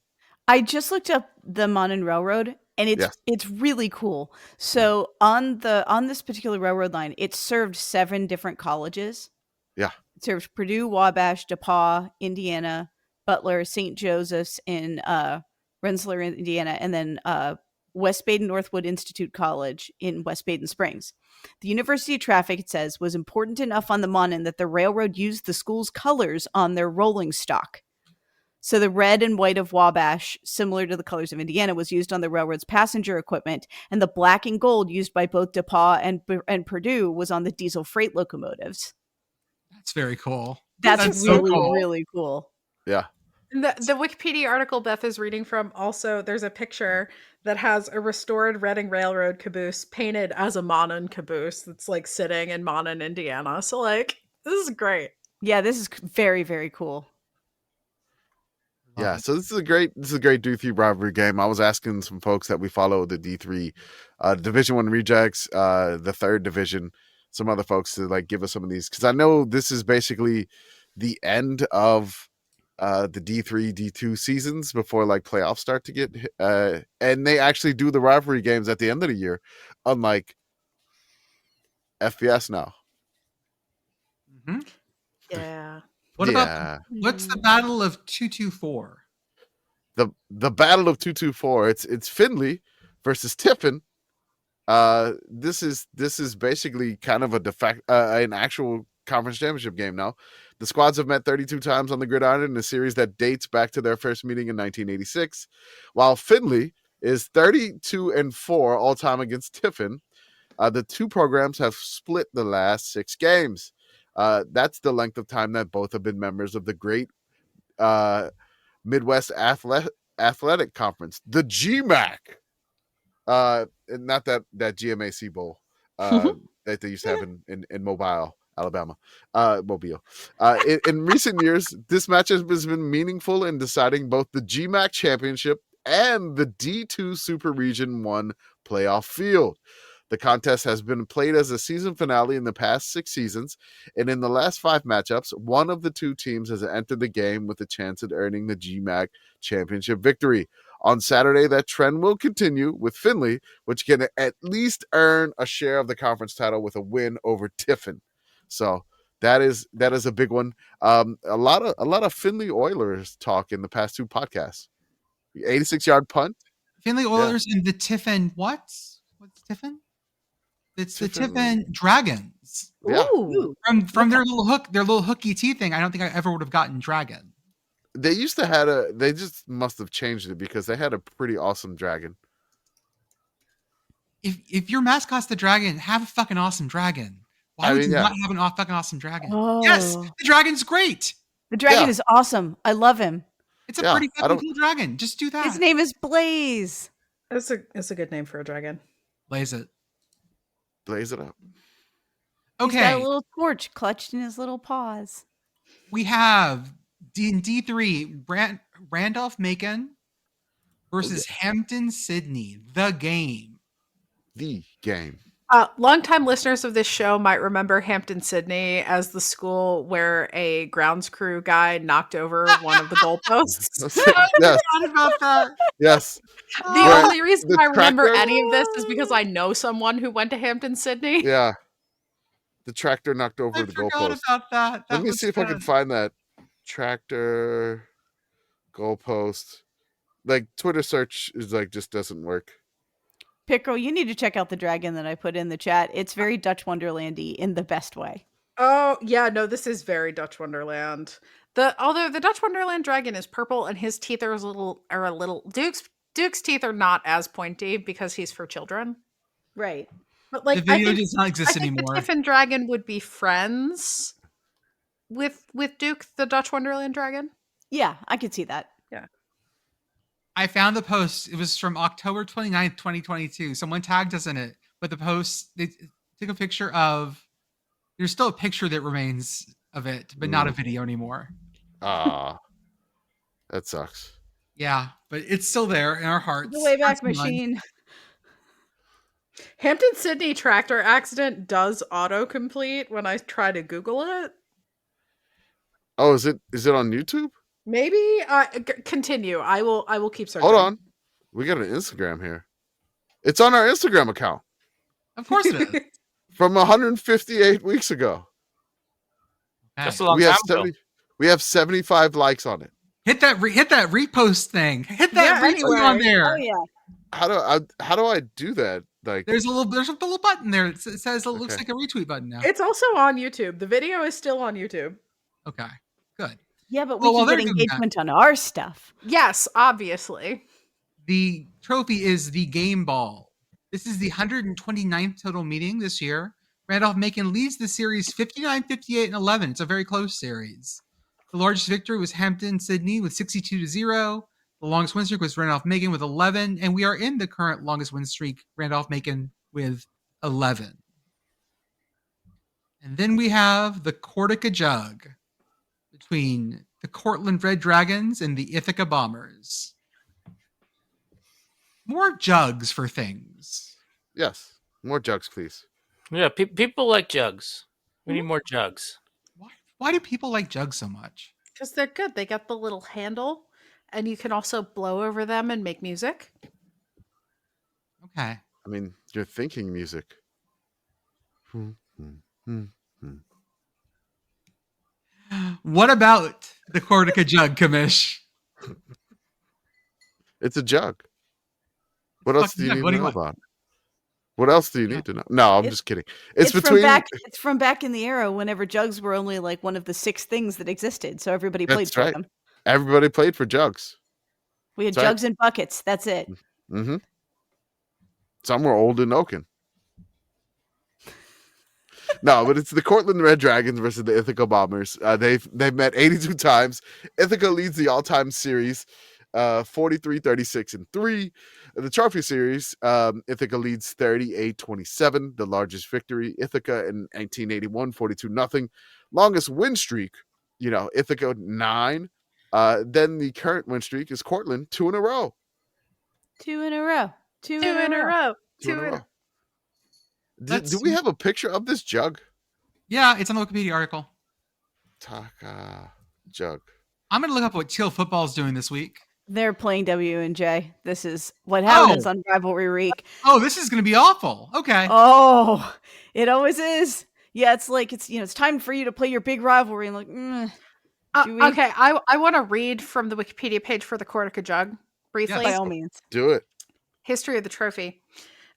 I just looked up the Monon Railroad, and it's really cool. So on this particular railroad line, it served 7 different colleges.
Yeah.
It served Purdue, Wabash, DePaul, Indiana, Butler, St. Joseph's in Rensselaer, Indiana, and then West Baden Northwood Institute College in West Baden Springs. The University of Traffic, it says, was important enough on the Monon that the railroad used the school's colors on their rolling stock. So the red and white of Wabash, similar to the colors of Indiana, was used on the railroad's passenger equipment, and the black and gold used by both DePauw and Purdue was on the diesel freight locomotives.
That's very cool.
That's
so
really,
cool.
really cool.
Yeah.
The Wikipedia article Beth is reading from, also there's a picture that has a restored Reading Railroad caboose painted as a Monon caboose that's like sitting in Monon, Indiana. So like, this is great.
Yeah, this is very, very cool.
Yeah, so this is a great D3 rivalry game. I was asking some folks that we follow the D3 Division 1 rejects, the third division, some other folks to like give us some of these, because I know this is basically the end of the D3 D2 seasons before like playoffs start to get and they actually do the rivalry games at the end of the year, unlike FBS now.
Mm-hmm.
Yeah.
What's the Battle of 224?
The Battle of 224. It's Findlay versus Tiffin. This is basically kind of an actual conference championship game now. The squads have met 32 times on the gridiron in a series that dates back to their first meeting in 1986, while Findlay is 32-4 all time against Tiffin. The two programs have split the last 6 games. That's the length of time that both have been members of the great Midwest Athletic Conference, the GMAC. And not that GMAC Bowl that they used to have in Mobile, Alabama. Mobile. In recent years, this match has been meaningful in deciding both the GMAC championship and the D2 Super Region 1 playoff field. The contest has been played as a season finale in the past 6 seasons, and in the last 5 matchups, one of the two teams has entered the game with a chance at earning the GMAC championship victory. On Saturday, that trend will continue with Findlay, which can at least earn a share of the conference title with a win over Tiffin. So that is a big one. A lot of Findlay Oilers talk in the past 2 podcasts. 86-yard punt.
Findlay Oilers and the Tiffin what's Tiffin? It's the Tiffin Dragons.
Yeah.
Ooh.
From their little hooky T thing. I don't think I ever would have gotten Dragon.
They used to they just must have changed it because they had a pretty awesome dragon.
If your mascot's the dragon, have a fucking awesome dragon. Why would you not have an fucking awesome dragon?
Oh.
Yes, the dragon's great.
The dragon is awesome. I love him.
It's a pretty fucking cool dragon. Just do that.
His name is Blaze.
It's a good name for a dragon.
Blaze it.
Blaze it up.
Okay.
He's got a little torch clutched in his little paws.
We have D3 Randolph-Macon versus Hampden-Sydney. The game.
Longtime listeners of this show might remember Hampden-Sydney as the school where a grounds crew guy knocked over one of the goalposts.
Yes.
About that.
Yes.
The only reason I remember any of this is because I know someone who went to Hampden-Sydney.
Yeah. The tractor knocked over the goalpost.
About that.
Let me see if I can find that. Tractor goalpost. Like Twitter search is like just doesn't work.
Pitt Girl, you need to check out the dragon that I put in the chat. It's very Dutch Wonderland-y in the best way.
Oh, yeah, no, this is very Dutch Wonderland. Although the Dutch Wonderland dragon is purple and his teeth are a little Duke's teeth are not as pointy because he's for children.
Right.
But like
the video does not exist anymore.
The Tiffin dragon would be friends with Duke, the Dutch Wonderland dragon.
Yeah, I could see that.
Yeah.
I found the post. It was from October 29th, 2022. Someone tagged us in it. But the post, they took a picture of, there's still a picture that remains of it, but not a video anymore.
That sucks.
Yeah, but it's still there in our hearts.
The Wayback Machine.
Hampden-Sydney tractor accident does autocomplete when I try to Google it.
Oh, is it on YouTube?
Maybe. Continue. I will keep searching.
Hold on. We got an Instagram here. It's on our Instagram account.
Of course it is.
From 158 weeks ago.
Just a long time ago.
We have 75 likes on it.
Hit that repost thing. Hit that retweet on there.
Oh yeah.
How do I do that? Like
there's a little button there. It says it looks like a retweet button now.
It's also on YouTube. The video is still on YouTube.
Okay, good.
Yeah, but we can get engagement on our stuff.
Yes, obviously.
The trophy is the game ball. This is the 129th total meeting this year. Randolph-Macon leads the series 59, 58, and 11. It's a very close series. The largest victory was Hampden-Sydney with 62-0. The longest win streak was Randolph-Macon with 11. And we are in the current longest win streak, Randolph-Macon with 11. And then we have the Cortaca Jug between the Cortland Red Dragons and the Ithaca Bombers. More jugs for things.
Yes, more jugs, please.
Yeah, people like jugs. We need more jugs.
Why do people like jugs so much?
Because they're good. They got the little handle, and you can also blow over them and make music.
Okay.
I mean, you're thinking music.
What about the Cortaca Jug, Commish?
It's a jug. What else do you need to know
want?
about it? What else do you need to know? No, I'm just kidding. It's between.
It's from back in the era whenever jugs were only like one of the 6 things that existed, so everybody played for them.
Everybody played for jugs.
We had jugs and buckets. That's it.
Mm-hmm. Some were old and oaken. No, but it's the Cortland Red Dragons versus the Ithaca Bombers. They've met 82 times. Ithaca leads the all-time series, 43, 36, and 3. The trophy series, Ithaca leads 38-27, the largest victory. Ithaca in 1981, 42-0. Longest win streak, Ithaca 9. Then the current win streak is Cortland 2 in a row.
2 in a row. 2 in a row.
2 in a row. Do we have a picture of this jug?
Yeah, it's on the Wikipedia article.
Cortaca Jug.
I'm going to look up what Teal football is doing this week.
They're playing W&J. This is what happens on Rivalry Week.
Oh, this is going to be awful. Okay.
Oh, it always is. Yeah, it's like it's time for you to play your big rivalry. And like,
okay, I want to read from the Wikipedia page for the Cortaca Jug briefly.
Yes, by all means,
do it.
History of the trophy.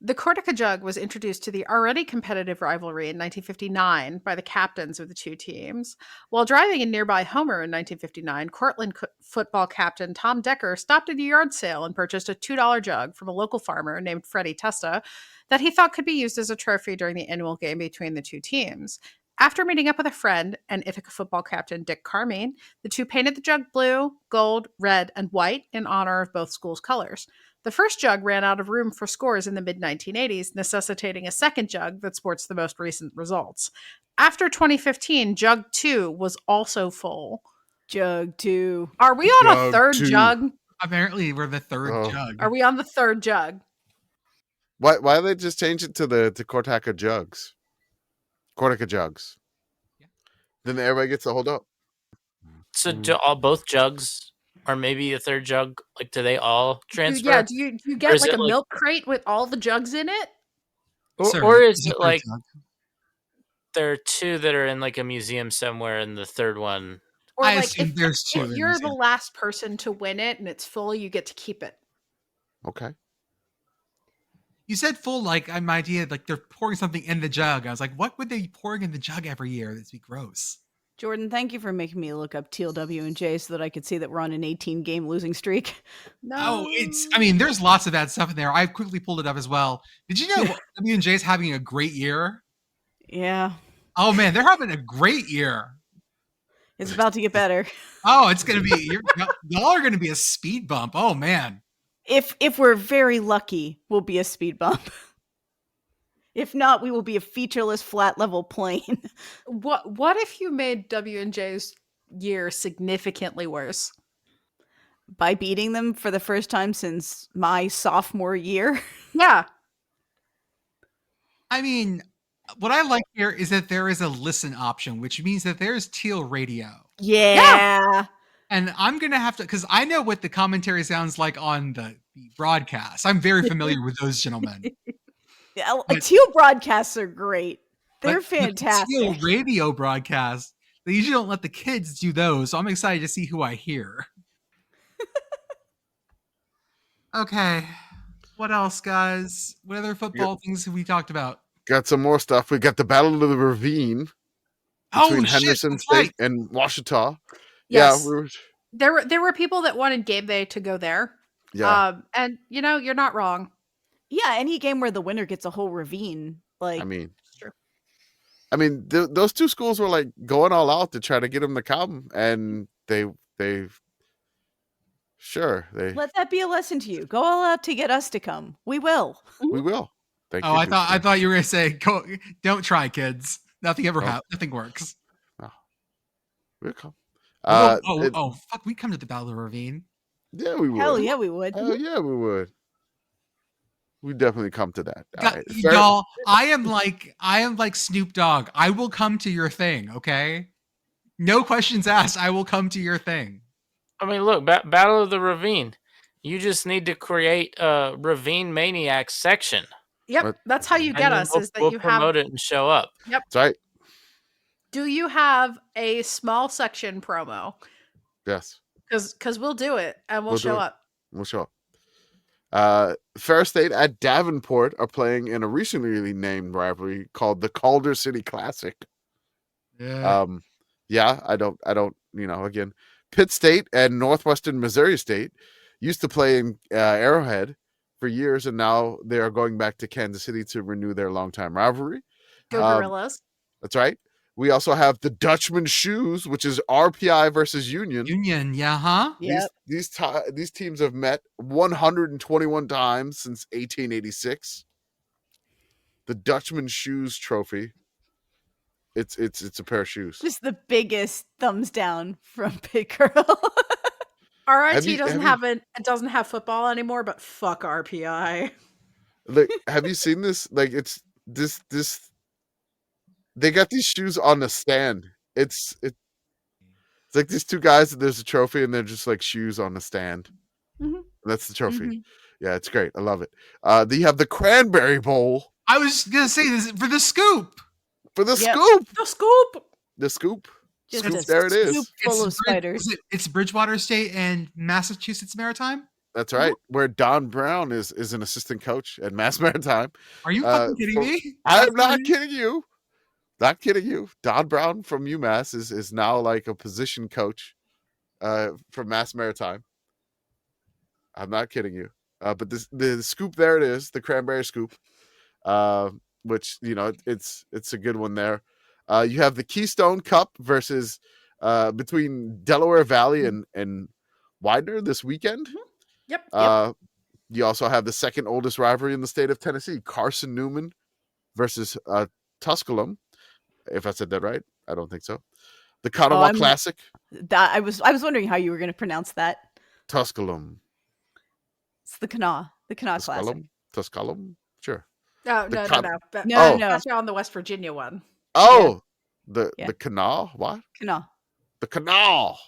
The Cortaca Jug was introduced to the already competitive rivalry in 1959 by the captains of the two teams. While driving in nearby Homer in 1959, Cortland football captain Tom Decker stopped at a yard sale and purchased a $2 jug from a local farmer named Freddie Testa that he thought could be used as a trophy during the annual game between the two teams. After meeting up with a friend and Ithaca football captain Dick Carmine, the two painted the jug blue, gold, red, and white in honor of both schools' colors. The first jug ran out of room for scores in the mid-1980s, necessitating a second jug that sports the most recent results. After 2015, Jug 2 was also full.
Jug 2.
Are we on a third jug?
Apparently, we're the third jug.
Are we on the third jug?
Why did they just change it to Cortaca Jugs? Cortaca Jugs. Yeah. Then everybody gets to hold up.
So do both jugs... Or maybe a third jug, do they all transfer?
Yeah, do you get like a milk crate with all the jugs in it?
Or is it like there are two that are in like a museum somewhere and the third one?
Or
I assume there's two.
If you're the last person to win it and it's full, you get to keep it.
Okay.
You said full, my idea, they're pouring something in the jug. I was like, what would they be pouring in the jug every year? That'd be gross.
Jordan, thank you for making me look up Teal W&J so that I could see that we're on an 18-game losing streak.
No. There's lots of bad stuff in there. I quickly pulled it up as well. Did you know W&J is having a great year?
Yeah.
Oh, man, they're having a great year.
It's about to get better.
Oh, it's going to be, y'all are going to be a speed bump. Oh, man.
If we're very lucky, we'll be a speed bump. If not, we will be a featureless flat level plane.
What if you made W&J's year significantly worse?
By beating them for the first time since my sophomore year?
Yeah.
I mean, what I like here is that there is a listen option, which means that there's Teal radio.
Yeah.
And I'm going to have to, because I know what the commentary sounds like on the broadcast. I'm very familiar with those gentlemen.
Teal broadcasts are great. They're fantastic.
Teal radio broadcasts, they usually don't let the kids do those, so I'm excited to see who I hear. Okay. What else, guys? What other football things have we talked about?
Got some more stuff. We got the Battle of the Ravine between Henderson State and Washita.
Yes.
Yeah,
There were people that wanted game day to go there.
yeah.
And you're not wrong.
Yeah, any game where the winner gets a whole ravine. Like,
I mean,
It's true.
those two schools were like going all out to try to get them to come, and they
let that be a lesson to you. Go all out to get us to come. We will.
we will. Thank you.
I thought you were gonna say, "Go, don't try, kids. Nothing ever
Oh.
happens. Nothing works."
We'll come.
Fuck! We come to the Battle of the Ravine.
Yeah, we would.
Hell yeah, we would.
Hell yeah, we would. We definitely come to that. All right.
Y'all, I am like Snoop Dogg. I will come to your thing. Okay, no questions asked. I will come to your thing.
I mean, look, Battle of the Ravine. You just need to create a Ravine Maniacs section.
Yep, that's how you get us. Is that
we'll
you
promote
have
it and show up.
Yep.
That's right.
Do you have a small section promo?
Yes.
Because we'll do it and we'll
We'll do
show
it.
up.
We'll show up. Fair State at Davenport are playing in a recently named rivalry called the Calder City Classic.
Yeah.
I don't, again, Pitt State and Northwestern Missouri State used to play in Arrowhead for years, and now they are going back to Kansas City to renew their longtime rivalry.
Go Gorillas.
That's right. We also have the Dutchman Shoes, which is RPI versus Union.
Union, yeah, huh?
Yep.
These teams have met 121 times since 1886. The Dutchman Shoes Trophy. It's a pair of shoes.
Just the biggest thumbs down from Pitt Girl.
RIT doesn't have football anymore, but fuck RPI.
Like, have you seen this? Like, it's this. They got these shoes on the stand. It's like these two guys. There's a trophy, and they're just like shoes on the stand.
Mhm.
That's the trophy.
Mhm.
Yeah, it's great. I love it. Then you have the Cranberry Bowl
I was gonna say this for the scoop.
for the
Yep.
scoop.
The scoop.
The scoop.
Just
Scoop,
a
there it is.
scoop full of spiders.
It's Bridgewater State and Massachusetts Maritime.
That's right. Where Don Brown is an assistant coach at Mass Maritime.
Are you fucking kidding me?
I'm not kidding you. Not kidding you. Don Brown from UMass is now like a position coach from Mass Maritime. I'm not kidding you. But the scoop, there it is, the Cranberry Scoop, which, it's a good one there. You have the Keystone Cup versus between Delaware Valley and Widener this weekend.
Yep.
You also have the second oldest rivalry in the state of Tennessee, Carson Newman versus Tusculum. If I said that right, I don't think so. The Kanawha Classic.
I was wondering how you were going to pronounce that.
Tusculum.
It's the Kanawha Classic.
Tusculum. Sure.
No.
No.
That's on the West Virginia one.
Oh,
Yeah.
the canal. What?
Kanawha.
The canal.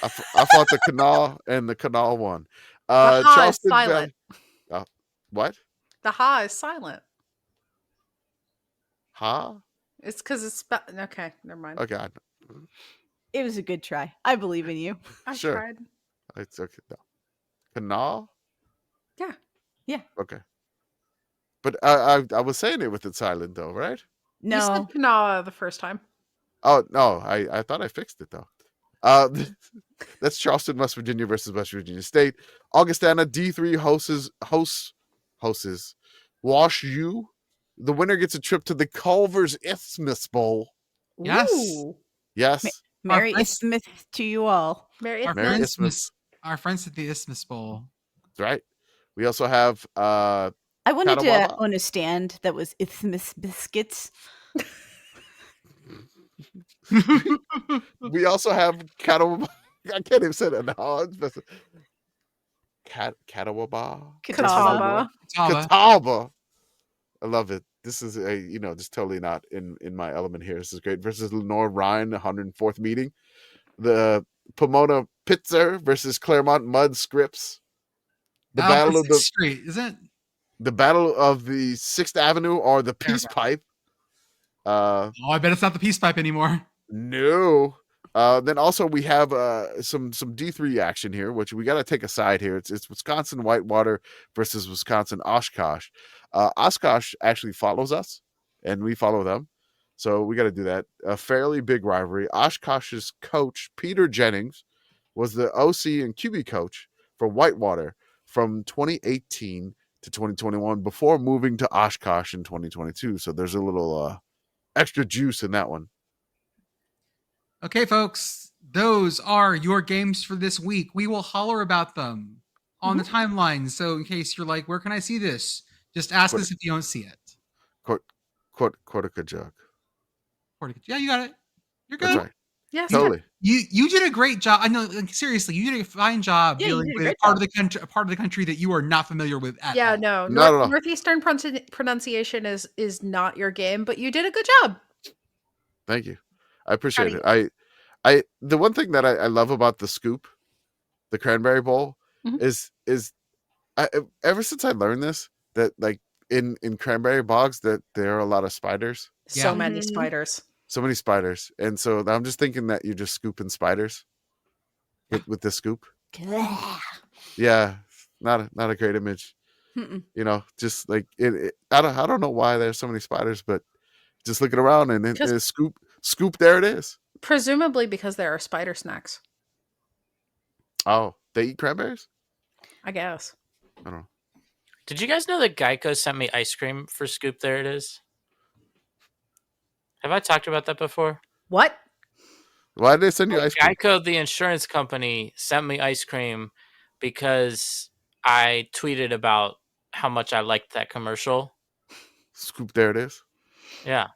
I fought the canal and the canal one.
The ha is
Charleston
silent.
Valley. What?
The ha is silent.
Huh?
It's because it's okay. Never mind.
Oh God.
It was a good try. I believe in you.
I
Sure.
tried.
It's okay. No. Canal.
Yeah.
Yeah.
Okay. But I was saying it with it silent though, right?
No.
You said Kanawha the first time.
Oh no, I thought I fixed it though. That's Charleston, West Virginia versus West Virginia State. Augustana D3 hosts Wazzu. The winner gets a trip to the Culvers Isthmus Bowl.
Yes.
Ooh.
Yes.
Merry
friends-
Isthmus to you all.
Merry
Our
Merry
Isthmus.
Isthmus.
Our friends at the Isthmus Bowl.
That's right. We also have
I wanted to
Kanawha.
own a stand that was Isthmus biscuits.
we also have Catawba. I can't even say that now. It's best. Catawba.
Catawba.
Catawba. I love it. This is just totally not in my element here. This is great. Versus Lenore Ryan, 104th meeting. The Pomona Pitzer versus Claremont Mud Scripts. The battle of the
street, isn't it?
The battle of the 6th Avenue or the Peace Pipe.
Oh, I bet it's not the Peace Pipe anymore.
No. Then also we have some D3 action here, which we got to take a side here. It's Wisconsin Whitewater versus Wisconsin Oshkosh. Oshkosh actually follows us, and we follow them. So we got to do that. A fairly big rivalry. Oshkosh's coach, Peter Jennings, was the OC and QB coach for Whitewater from 2018 to 2021 before moving to Oshkosh in 2022. So there's a little extra juice in that one.
Okay, folks, those are your games for this week. We will holler about them on the timeline. So in case you're like, where can I see this? Just ask us if you don't see it.
Cortaca Jug.
Yeah, you got it. You're good.
That's right.
Yes,
Totally.
You did a great job. I know, like, seriously, you did a fine job dealing with a part of the country that you are not familiar with at all.
No.
Not at all.
Northeastern pronunciation is not your game, but you did a good job.
Thank you. I appreciate it. I the one thing that I love about the scoop, the Cranberry Bowl, is ever since I learned this, that like in cranberry bogs that there are a lot of spiders.
So many spiders.
So many spiders. And so I'm just thinking that you're just scooping spiders with the scoop. Yeah. Not a great image. You know, just like I don't know why there's so many spiders, but just looking around and scoop, there it is.
Presumably because there are spider snacks.
Oh, they eat cranberries?
I guess.
I don't know.
Did you guys know that Geico sent me ice cream for Scoop? There it is. Have I talked about that before?
What?
Why did they send you ice cream?
Geico, the insurance company, sent me ice cream because I tweeted about how much I liked that commercial.
Scoop, there it is.
Yeah.